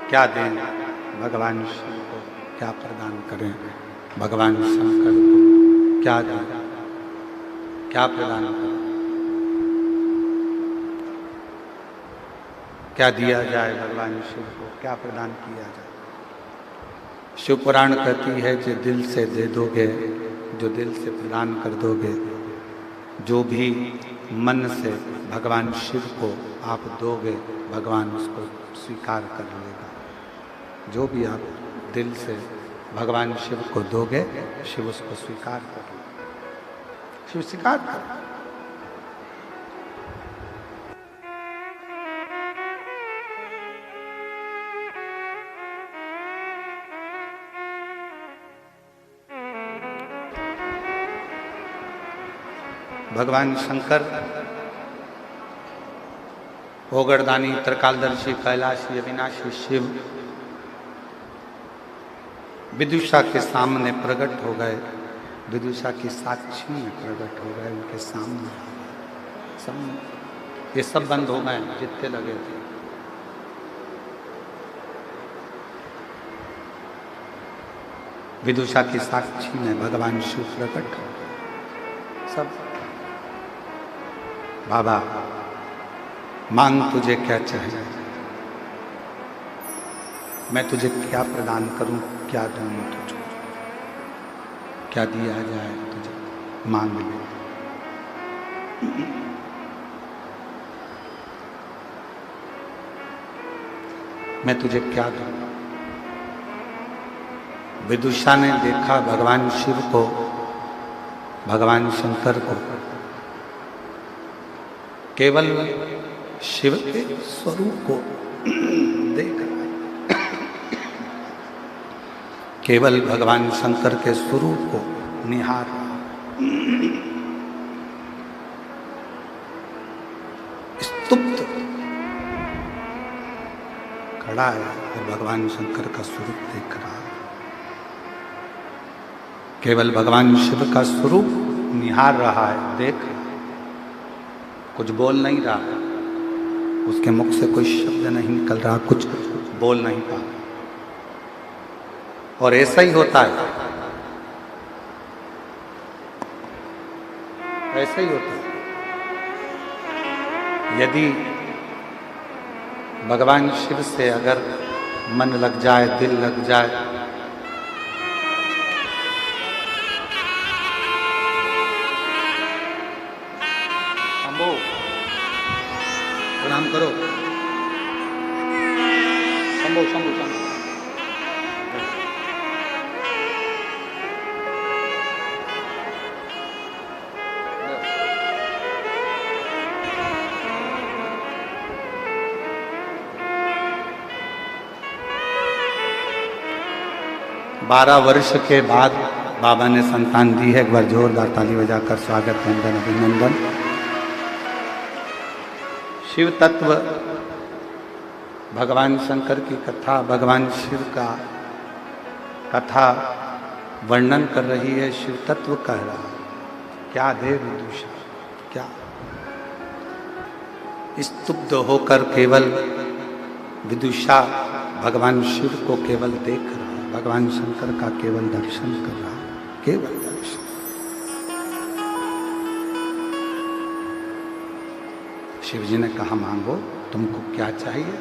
क्या दें भगवान शिव को, क्या प्रदान करें भगवान शंकर को, क्या दें, क्या प्रदान करें, क्या दिया जाए भगवान शिव को, क्या प्रदान किया जाए। शिव पुराण कहती है जो दिल से दे दोगे, जो दिल से प्रदान कर दोगे, जो भी मन से भगवान शिव को आप दोगे, भगवान उसको स्वीकार कर लेगा। जो भी आप दिल से भगवान शिव को दोगे, शिव उसको स्वीकार कर लेगा, शिव स्वीकार कर। भगवान शंकर ओगरदानी, त्रिकालदर्शी, कैलाशी, अविनाशी शिव विदुषा के सामने प्रकट हो गए, विदुषा की साक्षी में प्रकट हो गए, उनके सामने सब ये सब बंद हो गए जितने लगे थे। विदुषा की साक्षी में भगवान शिव प्रकट हो गए। सब बाबा मांग तुझे क्या चाहिए, मैं तुझे क्या प्रदान करूं, क्या दूं तुझको, क्या दिया जाए तुझे, मांग ले। मैं तुझे क्या दूं। विदुषा ने देखा भगवान शिव को, भगवान शंकर को, केवल शिव के स्वरूप को देख, केवल भगवान शंकर के स्वरूप को निहार रहा, स्तुप्त खड़ा है और भगवान शंकर का स्वरूप देख रहा है। केवल भगवान शिव का स्वरूप निहार रहा है, देख रहा है, कुछ बोल नहीं रहा, उसके मुख से कोई शब्द नहीं निकल रहा, कुछ बोल नहीं पा रहा। और ऐसा ही होता है, ऐसा ही होता है। यदि भगवान शिव से अगर मन लग जाए, दिल लग जाए, शंभो प्रणाम करो, शंभो शंभो शंभो। 12 वर्ष के बाद बाबा ने संतान दी है। एक बार जोरदार ताली बजाकर स्वागत, वंदन, अभिनंदन। शिव तत्व, भगवान शंकर की कथा, भगवान शिव का कथा वर्णन कर रही है, शिव तत्व कह रहा है। क्या दे विदुषा, क्या स्तुब्ध होकर केवल विदुषा भगवान शिव को केवल देख रहा है, भगवान शंकर का केवल दर्शन कर रहा है, केवल दर्शन। शिव जी ने कहा मांगो, तुमको क्या चाहिए,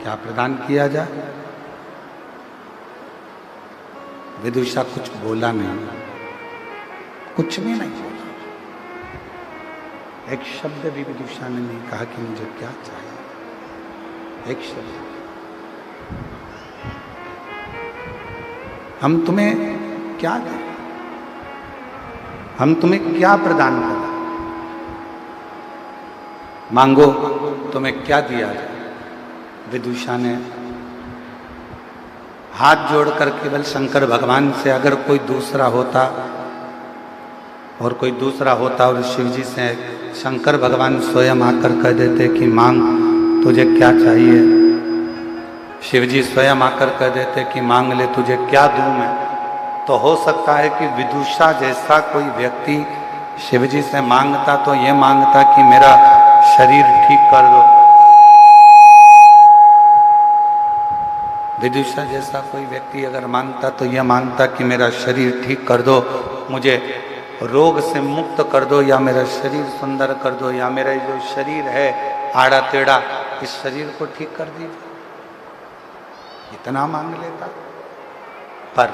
क्या प्रदान किया जाए। विदुषा कुछ बोला नहीं, कुछ भी नहीं बोला। एक शब्द भी विदुषा ने नहीं कहा कि मुझे क्या चाहिए, एक शब्द। हम तुम्हें क्या दें, हम तुम्हें क्या प्रदान करें, मांगो तुम्हें क्या दिया जाए। विदुषा ने हाथ जोड़कर केवल शंकर भगवान से, अगर कोई दूसरा होता और कोई दूसरा होता और शिव जी से शंकर भगवान स्वयं आकर कह देते कि मांग तुझे क्या चाहिए, शिव जी स्वयं आकर कह देते कि मांग ले तुझे क्या दूं मैं, तो हो सकता है कि विदुषा जैसा कोई व्यक्ति शिव जी से मांगता तो ये मांगता कि मेरा शरीर ठीक कर दो। विदुषा जैसा कोई व्यक्ति अगर मांगता तो यह मांगता कि मेरा शरीर ठीक कर दो, मुझे रोग से मुक्त कर दो, या मेरा शरीर सुंदर कर दो, या मेरा जो शरीर है आड़ा टेढ़ा इस शरीर को ठीक कर दीजिए, इतना मांग लेता। पर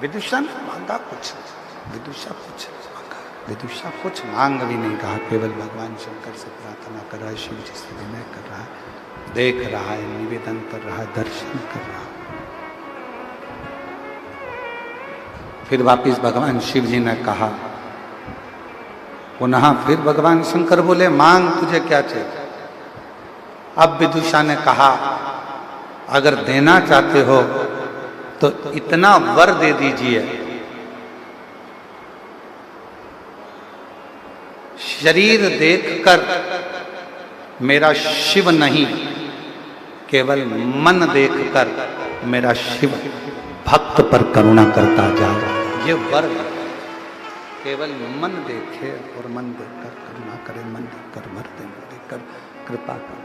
विदुषा ने मांगा कुछ, विदुषा कुछ मांगा, विदुषा कुछ मांग भी नहीं कहा, केवल भगवान शंकर से प्रार्थना कर रहा है, शिव जी से विनय कर रहा है, देख रहा है, निवेदन कर रहा है, दर्शन कर रहा है। फिर वापिस भगवान शिव जी ने कहा, पुनः फिर भगवान शंकर बोले मांग तुझे क्या चाहिए। अब विदुषा ने कहा अगर देना चाहते हो तो इतना वर दे दीजिए, शरीर देखकर मेरा शिव नहीं, केवल मन देखकर मेरा शिव भक्त पर करुणा करता जाए। ये वर केवल मन देखे और मन देखकर करुणा करे, मन देखकर वर देखकर कृपा करे,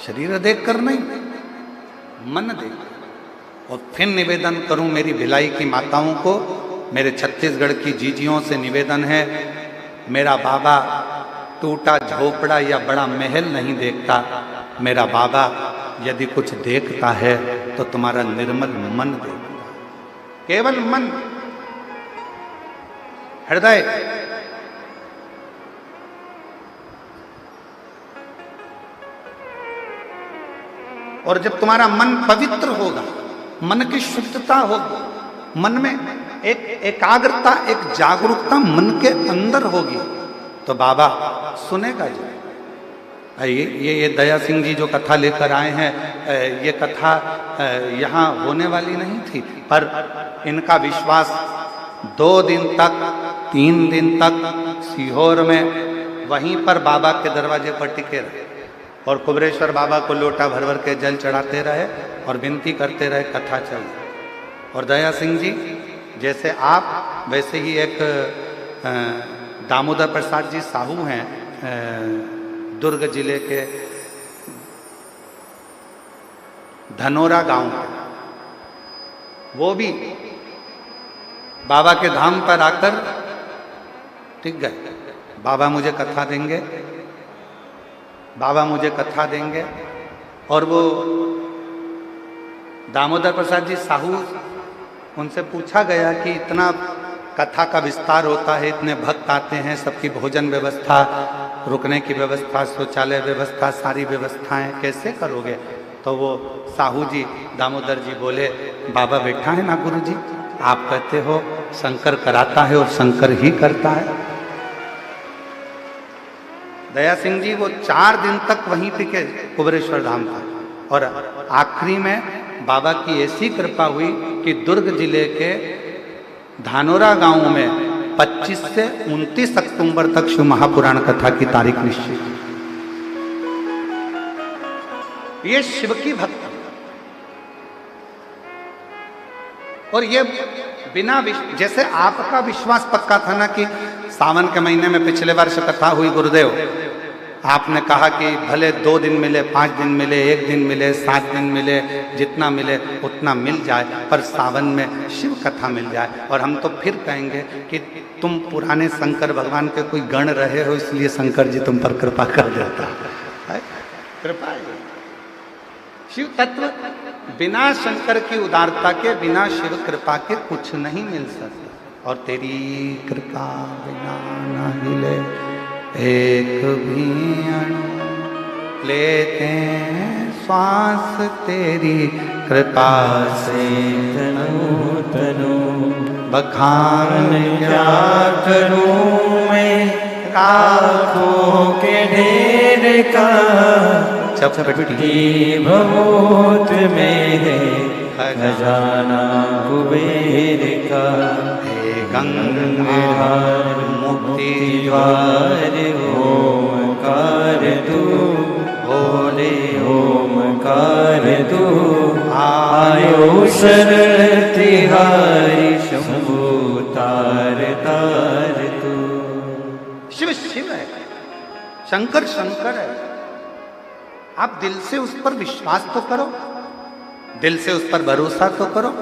शरीर देखकर नहीं, मन देख। और फिर निवेदन करूं मेरी भिलाई की माताओं को, मेरे छत्तीसगढ़ की जीजियों से निवेदन है, मेरा बाबा टूटा झोपड़ा या बड़ा महल नहीं देखता, मेरा बाबा यदि कुछ देखता है तो तुम्हारा निर्मल मन देखता, केवल मन, हृदय। और जब तुम्हारा मन पवित्र होगा, मन की शुद्धता होगी, मन में एक एकाग्रता, एक जागरूकता मन के अंदर होगी, तो बाबा सुनेगा जी। ये दया सिंह जी जो कथा लेकर आए हैं, ये कथा यहाँ होने वाली नहीं थी, पर इनका विश्वास 2 दिन तक 3 दिन तक सीहोर में वहीं पर बाबा के दरवाजे पर टिके रहे और कुबरेश्वर बाबा को लोटा भर भर के जल चढ़ाते रहे और विनती करते रहे, कथा चल। और दया सिंह जी जैसे आप, वैसे ही एक दामोदर प्रसाद जी साहू हैं, दुर्ग जिले के धनोरा गांव के, वो भी बाबा के धाम पर आकर टिक गए। बाबा मुझे कथा देंगे, बाबा मुझे कथा देंगे। और वो दामोदर प्रसाद जी साहू, उनसे पूछा गया कि इतना कथा का विस्तार होता है, इतने भक्त आते हैं, सबकी भोजन व्यवस्था, रुकने की व्यवस्था, शौचालय व्यवस्था, सारी व्यवस्थाएं कैसे करोगे? तो वो साहू जी, दामोदर जी बोले, बाबा बैठा है ना गुरु जी, आप कहते हो शंकर कराता है और शंकर ही करता है। दया सिंह जी वो 4 दिन तक वहीं टिके कुबरेश्वर धाम पर, और आखिरी में बाबा की ऐसी कृपा हुई कि दुर्ग जिले के धानोरा गांव में 25 से 29 अक्टूबर तक शिव महापुराण कथा की तारीख निश्चित। ये शिव की भक्त, और ये बिना जैसे आपका विश्वास पक्का था ना कि सावन के महीने में पिछले वर्ष कथा हुई गुरुदेव, आपने कहा कि भले 2 दिन मिले, 5 दिन मिले, 1 दिन मिले, 7 दिन मिले, जितना मिले उतना मिल जाए, पर सावन में शिव कथा मिल जाए। और हम तो फिर कहेंगे कि तुम पुराने शंकर भगवान के कोई गण रहे हो, इसलिए शंकर जी तुम पर कृपा कर देता है। कृपा है। शिव तत्व बिना शंकर की उदारता के, बिना शिव कृपा के कुछ नहीं मिल सकता। और तेरी कृपा बिना न हिले एक भी अणु, लेते हैं श्वास तेरी कृपा से तनु तनु। बखान क्या करूं मैं लाखों के ढेर का, चपटी भभूत में है खजाना कुबेर का। हे गंगाधर मुक्ति द्वार ओमकार तू, बोले ओमकार तू। आयो शरण तिहारी शंभु तार तार तू। शिव शिव है, शंकर शंकर है। आप दिल से उस पर विश्वास तो करो, दिल से उस पर भरोसा तो करो,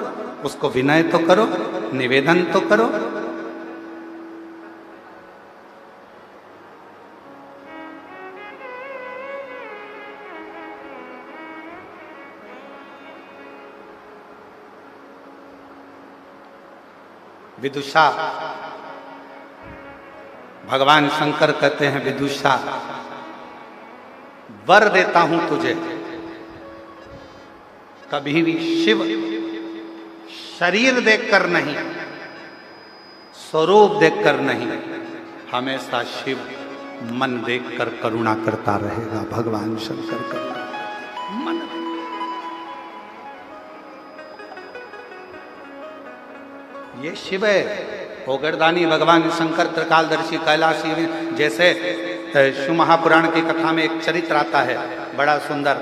उसको विनय तो करो, निवेदन तो करो। विदुषा, भगवान शंकर कहते हैं विदुषा, वर देता हूं तुझे, कभी भी शिव शरीर देखकर नहीं, स्वरूप देखकर नहीं, हमेशा शिव मन देखकर करुणा करता रहेगा। भगवान शंकर का मन, ये शिव है। ओगरदानी भगवान शंकर त्रिकालदर्शी कैलाशी, जैसे शिव महापुराण की कथा में एक चरित्र आता है बड़ा सुंदर।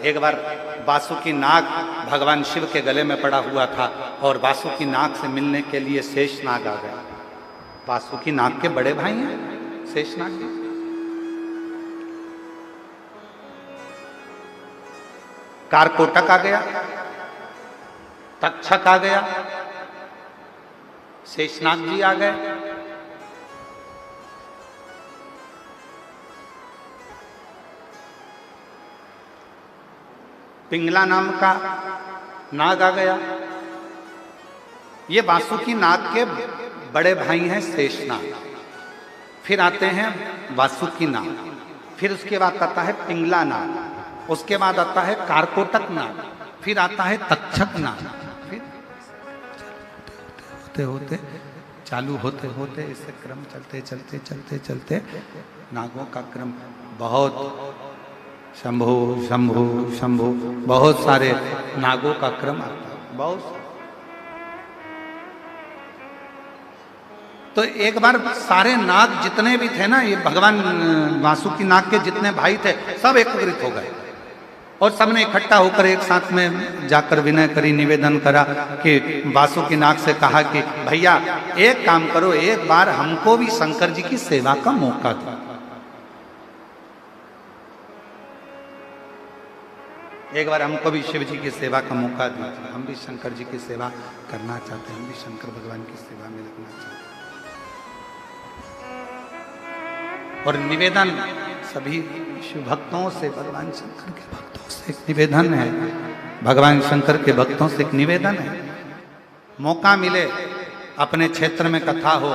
एक बार वासुकी नाग भगवान शिव के गले में पड़ा हुआ था और वासुकी नाग से मिलने के लिए शेषनाग आ गया। वासुकी नाग के बड़े भाई हैं शेषनाग जी। कारकोटक आ गया, तक्षक आ गया, शेषनाग जी आ गए। पिंगला नाम का नाग आ गया। ये वासुकी नाग के बड़े भाई हैं शेषनाग। फिर आते हैं वासुकी नाग, फिर उसके बाद आता है पिंगला नाग, उसके बाद आता है कारकोटक नाग, फिर आता है तक्षक नाग। फिर होते होते चालू होते होते इससे क्रम चलते चलते चलते चलते नागों का क्रम बहुत शंभु शंभु शंभु, बहुत सारे नागों का क्रम आता है, बहुत। तो एक बार सारे नाग जितने भी थे ना, ये भगवान वासुकी नाग के जितने भाई थे सब एकत्रित हो गए और सबने इकट्ठा होकर एक साथ में जाकर विनय करी, निवेदन करा कि वासुकी नाग से कहा कि भैया एक काम करो, एक बार हमको भी शंकर जी की सेवा का मौका दो। एक बार हमको भी शिव जी की सेवा का मौका दीजिए, हम भी शंकर जी की सेवा करना चाहते हैं, हम भी शंकर भगवान की सेवा में लगना चाहते हैं। और निवेदन सभी शिव भक्तों से, भगवान शंकर के भक्तों से एक निवेदन है, भगवान शंकर के भक्तों से एक निवेदन है, मौका मिले अपने क्षेत्र में कथा हो,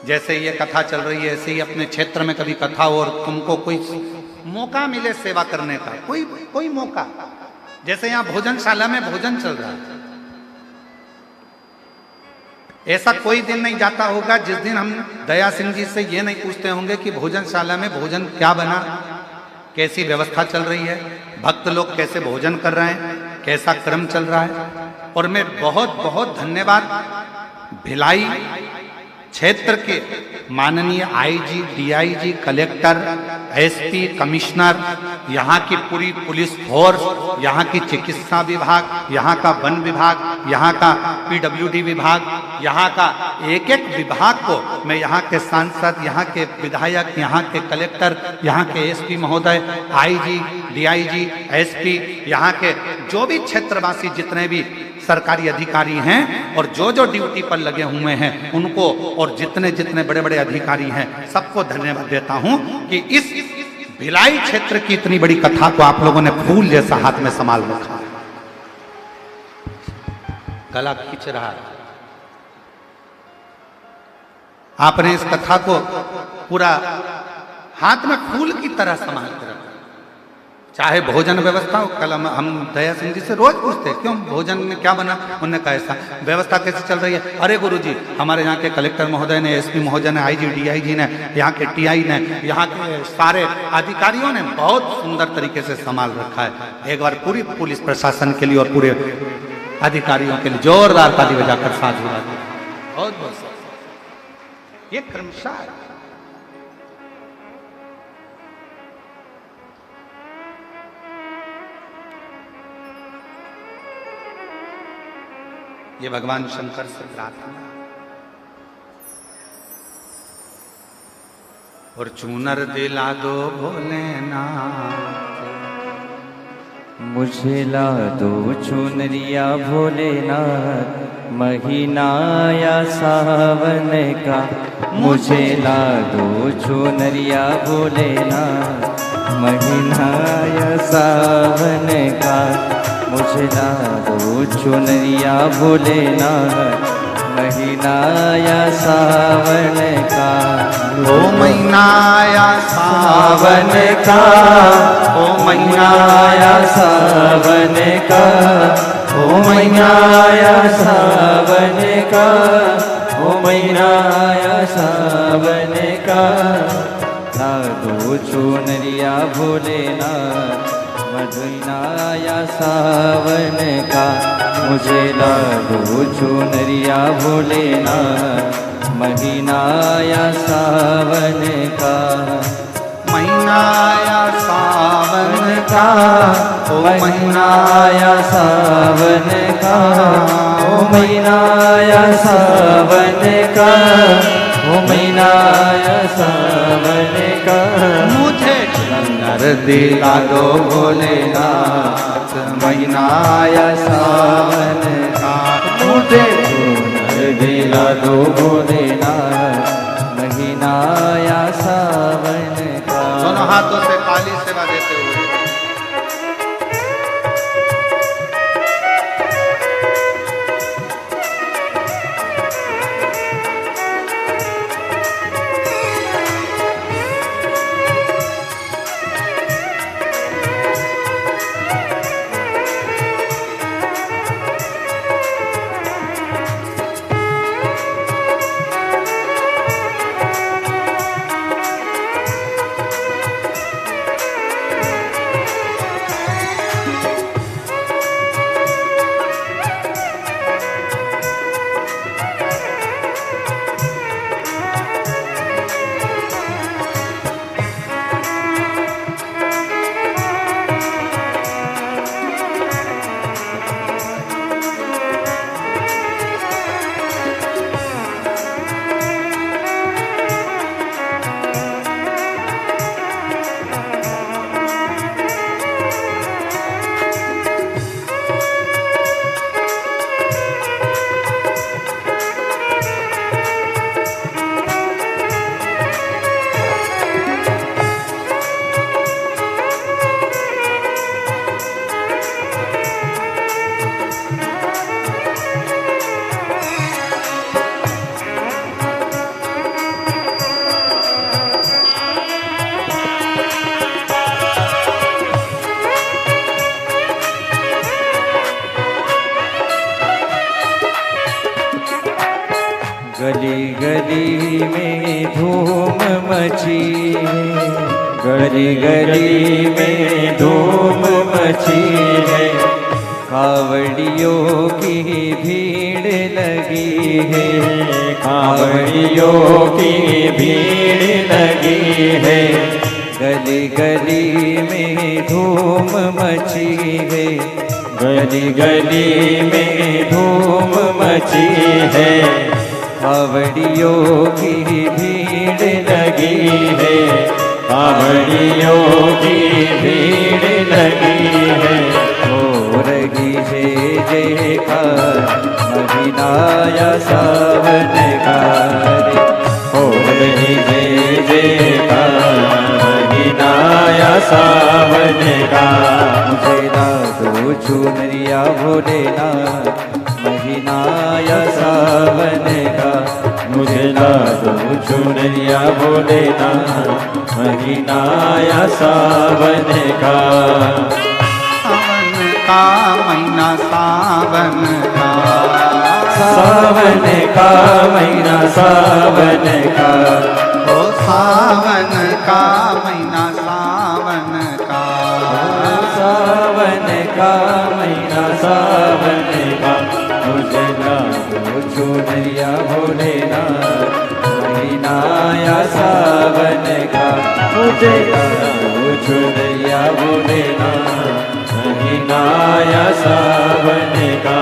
जैसे ये कथा चल रही है ऐसे ही अपने क्षेत्र में कभी कथा हो और तुमको कोई मौका मिले सेवा करने का, कोई मौका, जैसे यहाँ भोजनशाला में भोजन चल रहा है, ऐसा कोई दिन नहीं जाता होगा जिस दिन हम दया सिंह जी से ये नहीं पूछते होंगे कि भोजनशाला में भोजन क्या बना, कैसी व्यवस्था चल रही है, भक्त लोग कैसे भोजन कर रहे हैं, कैसा क्रम चल रहा है। और मैं बहुत बहुत धन्यवाद भिलाई क्षेत्र के माननीय IG, DIG, collector, SP, commissioner, यहाँ की पूरी पुलिस फोर्स, यहाँ की चिकित्सा विभाग, यहाँ का वन विभाग, यहाँ का पीडब्ल्यूडी विभाग, यहाँ का एक एक विभाग को मैं यहाँ के सांसद, यहाँ के विधायक, यहाँ के कलेक्टर, यहाँ के एसपी महोदय, आईजी, डीआईजी, एसपी, यहाँ के जो भी क्षेत्रवासी जितने भी सरकारी अधिकारी हैं और जो जो ड्यूटी पर लगे हुए हैं उनको, और जितने जितने बड़े बड़े अधिकारी हैं सबको धन्यवाद देता हूं कि इस भिलाई क्षेत्र की इतनी बड़ी कथा को आप लोगों ने फूल जैसा हाथ में संभाल रखा। गला खींच रहा है, आपने इस कथा को पूरा हाथ में फूल की तरह संभाल कर रखा। चाहे भोजन व्यवस्था हो, कल हम दया सिंह जी से रोज पूछते हैं क्यों भोजन में क्या बना, उन्होंने कहा ऐसा। व्यवस्था कैसे चल रही है, अरे गुरुजी हमारे यहाँ के कलेक्टर महोदय ने, एसपी महोदय ने, आईजी डीआईजी ने, यहाँ के टीआई ने, यहाँ के सारे अधिकारियों ने बहुत सुंदर तरीके से संभाल रखा है। एक बार पूरी पुलिस प्रशासन के लिए और पूरे अधिकारियों के लिए जोरदार ताली बजाकर साथ हुआ। बहुत बहुत ये क्रमशः है। ये भगवान शंकर से प्रार्थना। और चूनर दिला दो भोलेनाथ, मुझे ला दो चुनरिया भोलेनाथ, महीना या सावन का। मुझे ला दो चुनरिया भोलेनाथ, महीना या सावन का। मुझे ला दो चुनरिया भोलेनाथ, महीना या सावन का। ओ महीना या सावन का, ओ महीना या सावन का, ओ महीना या सावन का, ओ महीना या सावन का। ला दो चुनरिया भोलेनाथ, महीना या सावन का। मुझे ला दो चुनरिया भोलेनाथ, महीना या सावन का। महीना या सावन का, ओ महीना या सावन का, ओ महीना या सावन का, ओ महीना या सावन का। मुझे चूनर दिला दो भोलेनाथ, महीना या सावन का। मुझे चूनर दिला दो भोलेनाथ, महीना या सावन का। दोनों हाथों से काली सेवा देते हुए गली गली में धूम मची है, गली गली में धूम मची है। कावड़ियों की भीड़ लगी है, कावड़ियों की भीड़ लगी है। गली गली में धूम मची है, गली गली में धूम मची है। कावड़ियों की भीड़ लगी है, कावड़ियों की भीड़ लगी है। हो रही जय जयकार महीना या सावन का, हो रही जय जयकार महीना या सावन का। मुझे ला दो चुनरिया भोलेनाथ, महीना या सावन का। मुझे ला दो चुनरिया भोलेनाथ, महीनाया सावन का। सावन का महीना सावन का, सावन का महीना सावन का, ओ सावन का महीना सावन का, सावन का महीना सावन का। मुझे ला दो चुनरिया भोलेनाथ, महीनाया सावन का। मुझे ला दो चुनरिया भोलेनाथ, महीनाया सावन का।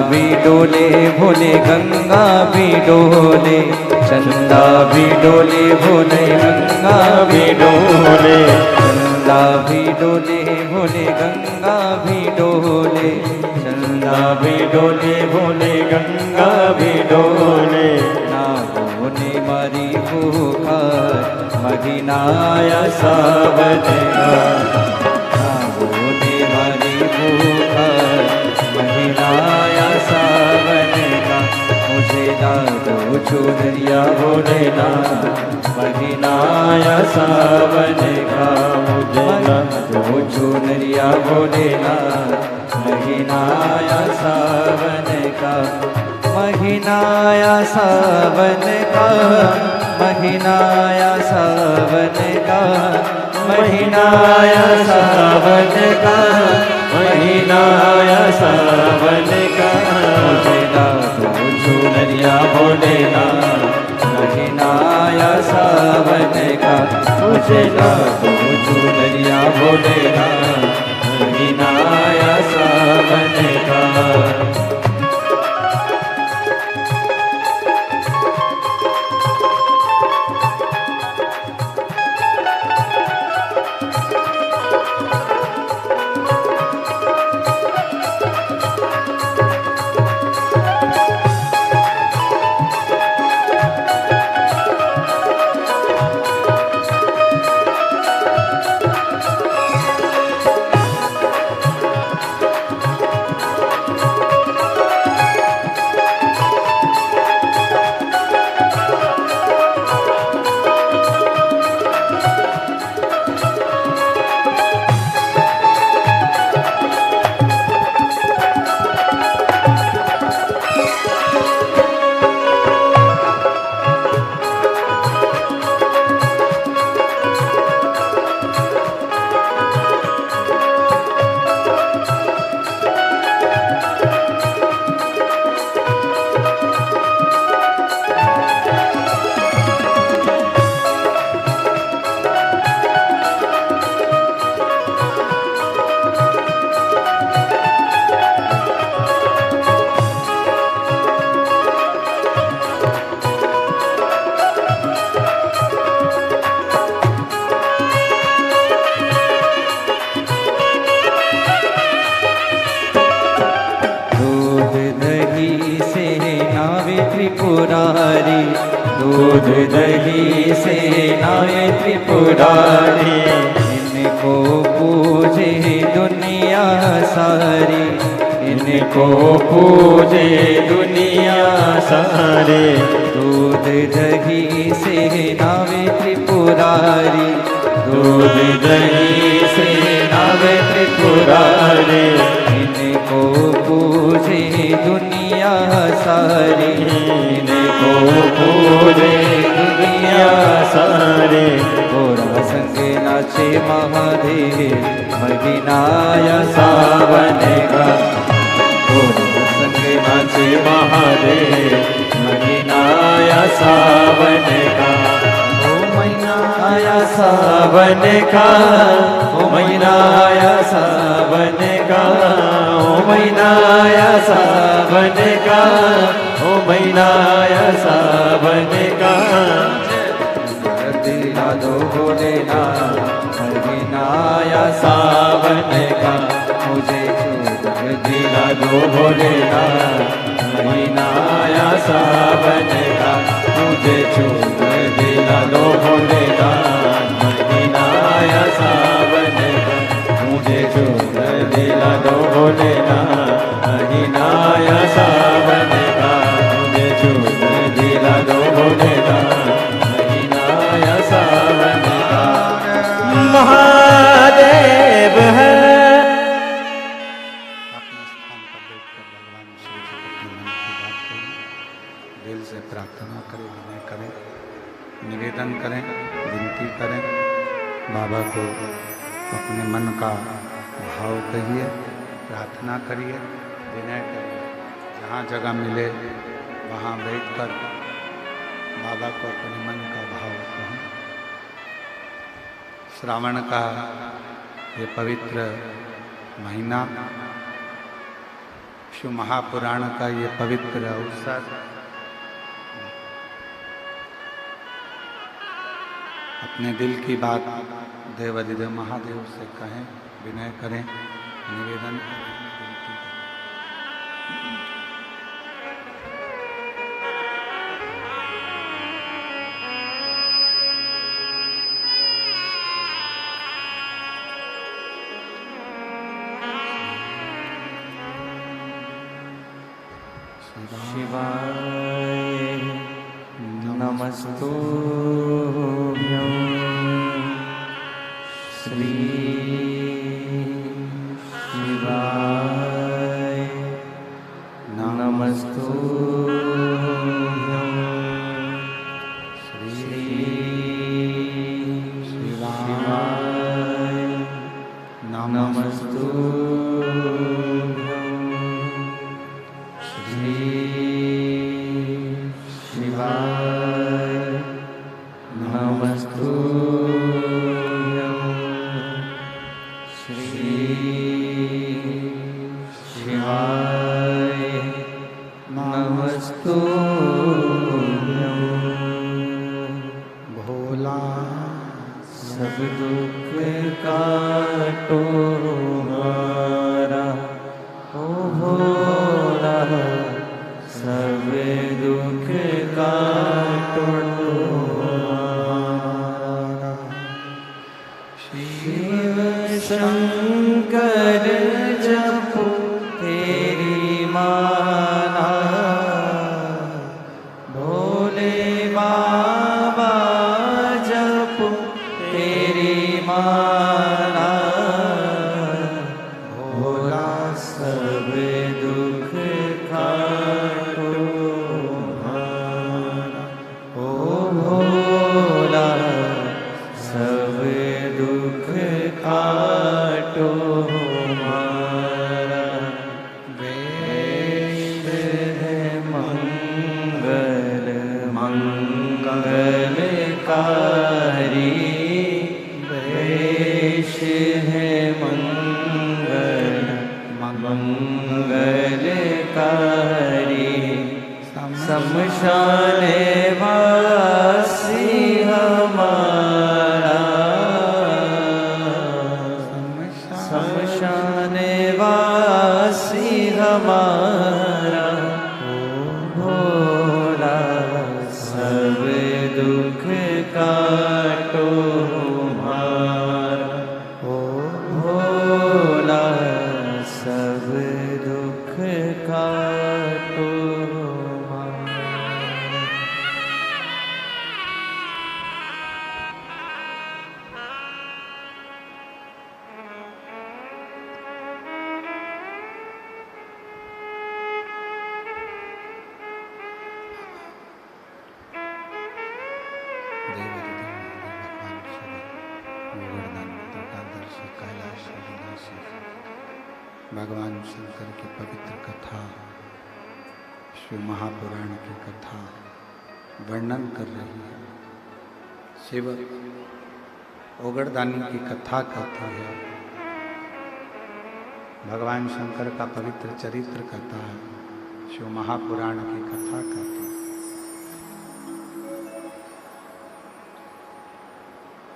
भी डोले भोले गंगा भी डोले, चंदा भी डोले भोले गंगा भी डोले, चंदा भी डोले भोले गंगा भी डोले, चंदा भी डोले भोले गंगा भी डोले। नागों ने मारी पुकार, महीनाया सावन का। नागों ने मारी पुकार, महीनाया सावन का। मुझे ला दो चुनरिया भोलेनाथ, महीनाया सावन का। मुझे ला दो चुनरिया भोलेनाथ, महीनाया सावन का। महीनाया सावन का, महीनाया सावन का, महीनाया सावन का, महीनाया सावन का। मुझे ला दो चुनरिया भोलेनाथ, महीनाया सावन का। मुझे ला दो चुनरिया भोलेनाथ, महीनाया सावन का। त्रिपुरारी, दूध दही से नाए त्रिपुरारी। इनको पूजे दुनिया सारी, इनको पूजे दुनिया सारे। दूध दही से नावे त्रिपुरारी, दूध दही से नावे त्रिपुरारी। इनको पूजे दुनिया सारी, इनको पूजे दुनिया सारी। गोरा संग नाचे महादेव मदीनाया सावन का, गोरा संग नाचे महादेव मदीनाया सावन का। ओ महीना आया सावन का, ओ महीना आया सावन का, ओ महीना आया सावन का, ओ महीना आया सावन का। दिला दो भोलेना महीना आया सावन का, मुझे चूर दिला दो भोलेना महीना आया सावन का, मुझे चूर दिला दो भोलेना महीना आया सावन का, मुझे चूर दिला दो भोलेना महीना आया सावन का, मुझे चूर दिला दो भोलेना महीना आया सावन का। महादेव है अपने स्थान पर बैठकर भगवान शिव जी अपने मन की बात करें, दिल से प्रार्थना करें, विनय करें, निवेदन करें, विनती करें। बाबा को अपने मन का भाव कहिए, प्रार्थना करिए, विनय करिए। जहाँ जगह मिले वहाँ बैठकर बाबा को अपने मन का भाव कहें। श्रावण का ये पवित्र महीना, शिव महापुराण का ये पवित्र अवसर, अपने दिल की बात देवाधिदेव महादेव से कहें, विनय करें, निवेदन करें, विनती करें। शिवाय नमस्तुभ्यं श्री शिवाय नमस्तुभ्यं श्री शिवाय नमस्तुभ्यं श्री शिवाय नमस्तुभ्यं श्री शिवाय नमस्तुभ्यं। भोला सब दुख काटो हमारा, ओ भोला सब दुख काटो हमारा। शिव शंकर जपो तेरी माला, भोले बाबा जपो तेरी माला। भोला सब दुख काटो हमारा, ओ भोला सब दुख काटो हमारा। वेश है मंगल मंगलकारी, वेश है मंगल मंगलकारी। शमशान वासी हमारा, शमशान वासी हमारा। ओ भोला सब दुख काटो हमारा, ओ भोला सब दुख काटो हमारा। भगवान शंकर की पवित्र कथा, शिव महापुराण की कथा वर्णन कर रही है। शिव ओगड़दानी की कथा कहती है, भगवान शंकर का पवित्र चरित्र कहता है, शिव महापुराण की कथा कहती है।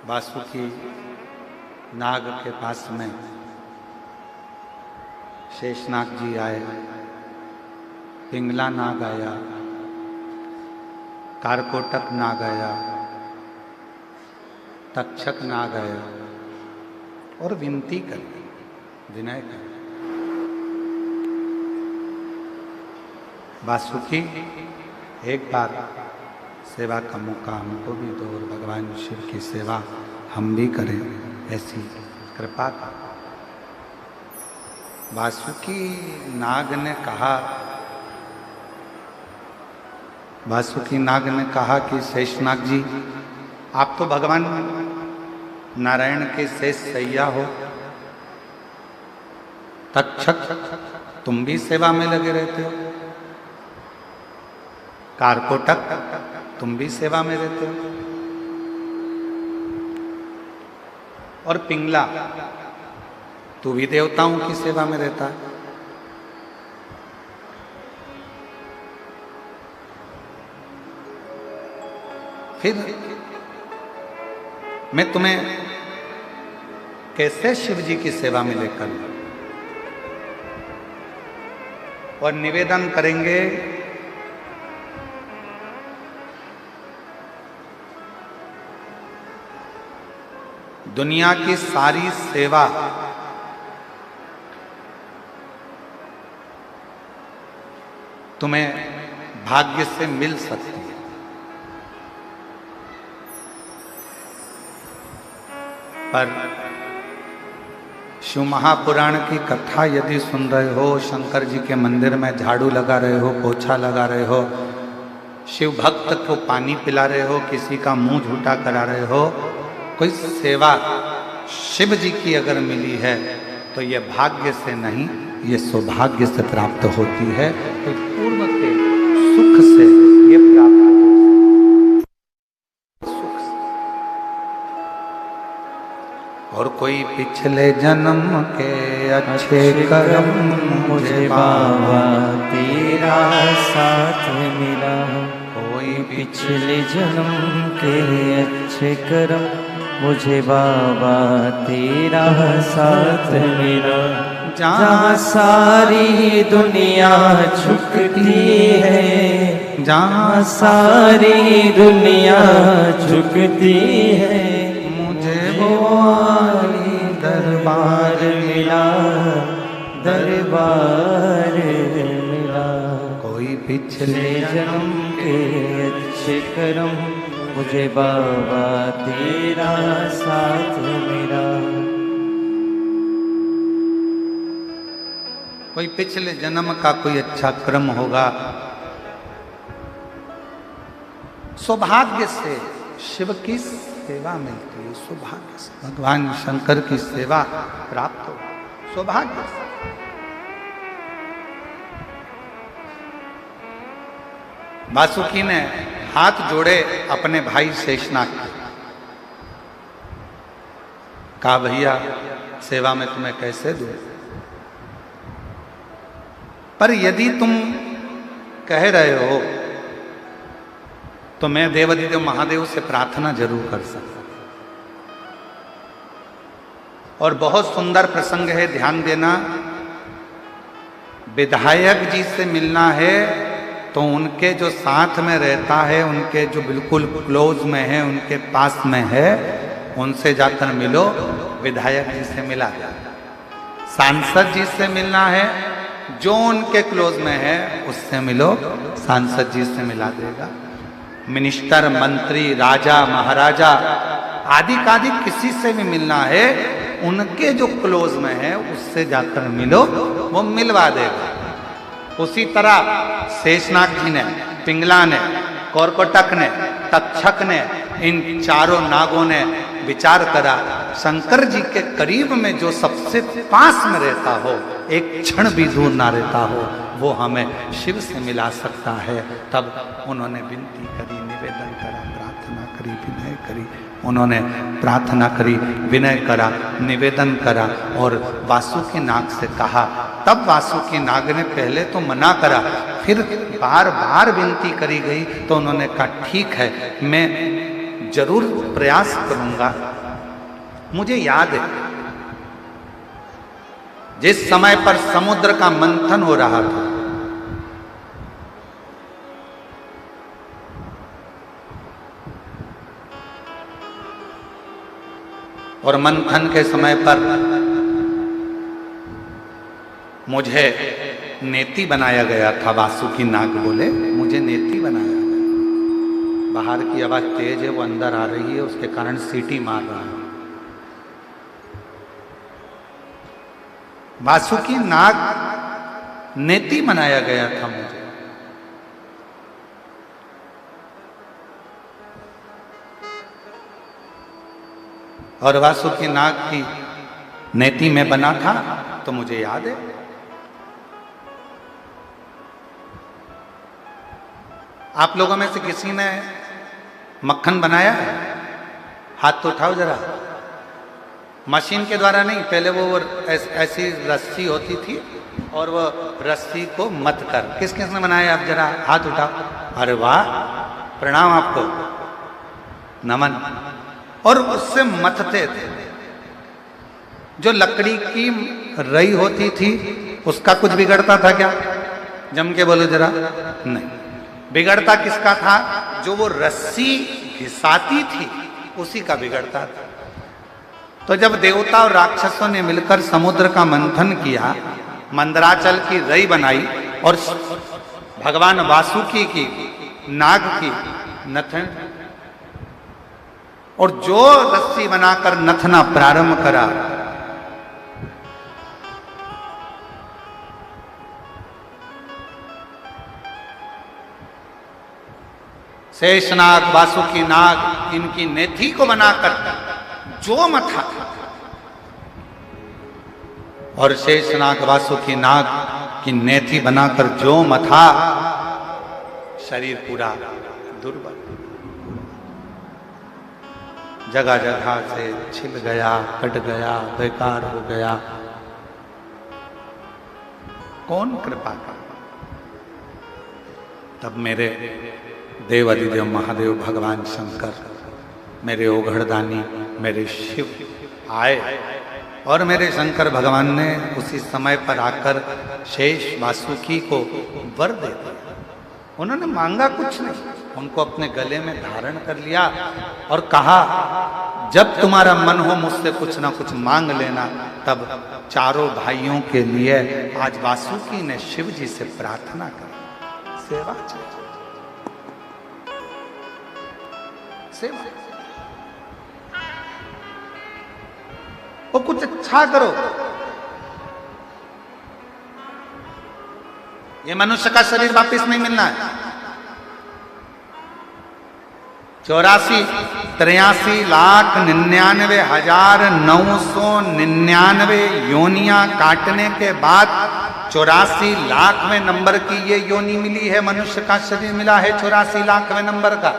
वासुकी नाग के पास में शेषनाग जी आए, पिंगला नाग आया, कारकोटक नाग आया, तक्षक नाग आया और विनती कर, विनय कर, वासुकी एक बार सेवा का मौका हमको भी दो और भगवान शिव की सेवा हम भी करें, ऐसी कृपा कर। वासुकी नाग ने कहा, वासुकी नाग ने कहा कि शेषनाग जी, आप तो भगवान नारायण के शेष सैया हो, तक्षक तुम भी सेवा में लगे रहते हो, कारकोटक तुम भी सेवा में रहते हो, और पिंगला तू भी देवताओं की सेवा में रहता है। फिर मैं तुम्हें कैसे शिव जी की सेवा में लेकर, और निवेदन करेंगे दुनिया की सारी सेवा तुम्हें भाग्य से मिल सकती है, पर शिव महापुराण की कथा यदि सुन रहे हो, शंकर जी के मंदिर में झाड़ू लगा रहे हो, पोछा लगा रहे हो, शिव भक्त को पानी पिला रहे हो, किसी का मुंह झूठा करा रहे हो, कोई सेवा शिव जी की अगर मिली है तो ये भाग्य से नहीं, ये सौभाग्य से प्राप्त होती है। तो पूर्ण के सुख से ये प्राप्त हो, सुख से। और कोई पिछले जन्म के अच्छे कर्म मुझे बाबा तेरा साथ मिला, कोई पिछले जन्म के अच्छे कर्म मुझे बाबा तेरा साथ मिला। जहाँ सारी दुनिया झुकती है, जहाँ सारी दुनिया झुकती है, मुझे वो आली दरबार मिला, दरबार मिला। कोई पिछले जन्म के अच्छे कर्म मुझे बाबा तेरा साथ मिला। कोई पिछले जन्म का कोई अच्छा कर्म होगा, सौभाग्य से शिव की सेवा मिलती है, सौभाग्य से भगवान शंकर की सेवा प्राप्त हो, सौभाग्य से। वासुकी ने हाथ जोड़े अपने भाई शेषनाग के, कहा भैया सेवा में तुम्हें कैसे दूं, पर यदि तुम कह रहे हो तो मैं देवाधिदेव महादेव से प्रार्थना जरूर कर सकता। और बहुत सुंदर प्रसंग है, ध्यान देना। विधायक जी से मिलना है तो उनके जो साथ में रहता है, उनके जो बिल्कुल क्लोज में है, उनके पास में है, उनसे जाकर मिलो, विधायक जी से मिला जाए। सांसद जी से मिलना है, जो उनके क्लोज में है उससे मिलो, सांसद जी से मिला देगा। मिनिस्टर, मंत्री, राजा, महाराजा आदि कादि किसी से भी मिलना है, उनके जो क्लोज में है उससे जाकर मिलो, वो मिलवा देगा। उसी तरह शेषनाग जी ने, पिंगला ने, कौरकोटक ने, तक्षक ने, इन चारों नागों ने विचार करा, शंकर जी के करीब में जो सबसे पास में रहता हो, एक क्षण भी दूर ना रहता हो, वो हमें शिव से मिला सकता है। तब उन्होंने विनती करी, निवेदन करा, प्रार्थना करी, विनय करी। उन्होंने प्रार्थना करी, विनय करा, निवेदन करा और वासुकी नाग से कहा। तब वासुकी नाग ने पहले तो मना करा, फिर बार बार विनती करी गई तो उन्होंने कहा ठीक है, मैं जरूर प्रयास करूंगा। मुझे याद है जिस समय पर समुद्र का मंथन हो रहा था, और मंथन के समय पर मुझे नेति बनाया गया था। वासुकी नाग बोले मुझे नेति बनाया गया। बाहर की आवाज तेज है, वो अंदर आ रही है, उसके कारण सीटी मार रहा है। वासुकी नाग नेति बनाया गया था मुझे। और वासुकी नाग की नेति में बना था तो मुझे याद है आप लोगों में से किसी ने मक्खन बनाया है? हाथ तो उठाओ जरा। मशीन के द्वारा नहीं, पहले वो ऐसी रस्सी होती थी और वो रस्सी को मत कर। किस किस ने बनाया? आप जरा हाथ उठाओ। अरे वाह, प्रणाम आपको, नमन। और उससे मथते थे। जो लकड़ी की रई होती थी उसका कुछ बिगड़ता था क्या? जम के बोलो जरा। नहीं, बिगड़ता किसका था? जो वो रस्सी घिसाती थी उसी का बिगड़ता था। तो जब देवता और राक्षसों ने मिलकर समुद्र का मंथन किया, मंदराचल की रई बनाई और भगवान वासुकी की, नाग की नथन, और जो रस्सी बनाकर नथना प्रारंभ करा, शेषनाग, वासुकी नाग, इनकी नेथी को बनाकर जो मथा, और शेषनाग वासुकी नाग की नेथी बनाकर जो मथा, शरीर पूरा दुर्बल, जगह जगह से छिल गया, कट गया, बेकार हो गया। कौन कृपा का? तब मेरे देव अधिदेव महादेव भगवान शंकर, मेरे ओघड़दानी, मेरे शिव आए और मेरे शंकर भगवान ने उसी समय पर आकर शेष वासुकी को वर दे दिया। उन्होंने मांगा कुछ नहीं, उनको अपने गले में धारण कर लिया और कहा जब तुम्हारा मन हो मुझसे कुछ ना कुछ मांग लेना। तब चारों भाइयों के लिए आज वासुकी ने शिव जी से प्रार्थना करी, सेवा चाहिए, सेवा। वो कुछ अच्छा करो। ये मनुष्य का शरीर वापस नहीं मिलना है। 84,93,99,999 योनियां काटने के बाद 84,00,000वें नंबर की ये योनि मिली है। मनुष्य का शरीर मिला है 84,00,000वें नंबर का।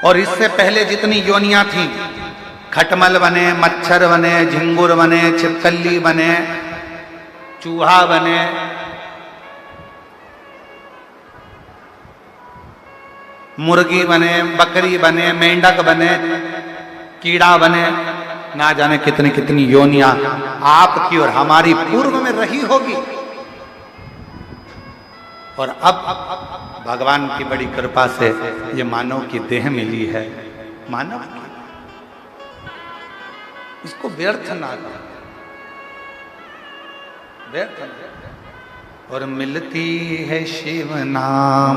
और इससे पहले जितनी योनियां थी, खटमल बने, मच्छर बने, झिंगुर बने, छिपकली बने, चूहा बने, मुर्गी बने, बकरी बने, मेंढक बने, कीड़ा बने, ना जाने कितनी कितनी योनियां आपकी और हमारी पूर्व में रही होगी। और अब भगवान की बड़ी कृपा से ये मानव की देह मिली है। मानव की, इसको व्यर्थ ना करो, व्यर्थ। और मिलती है शिव नाम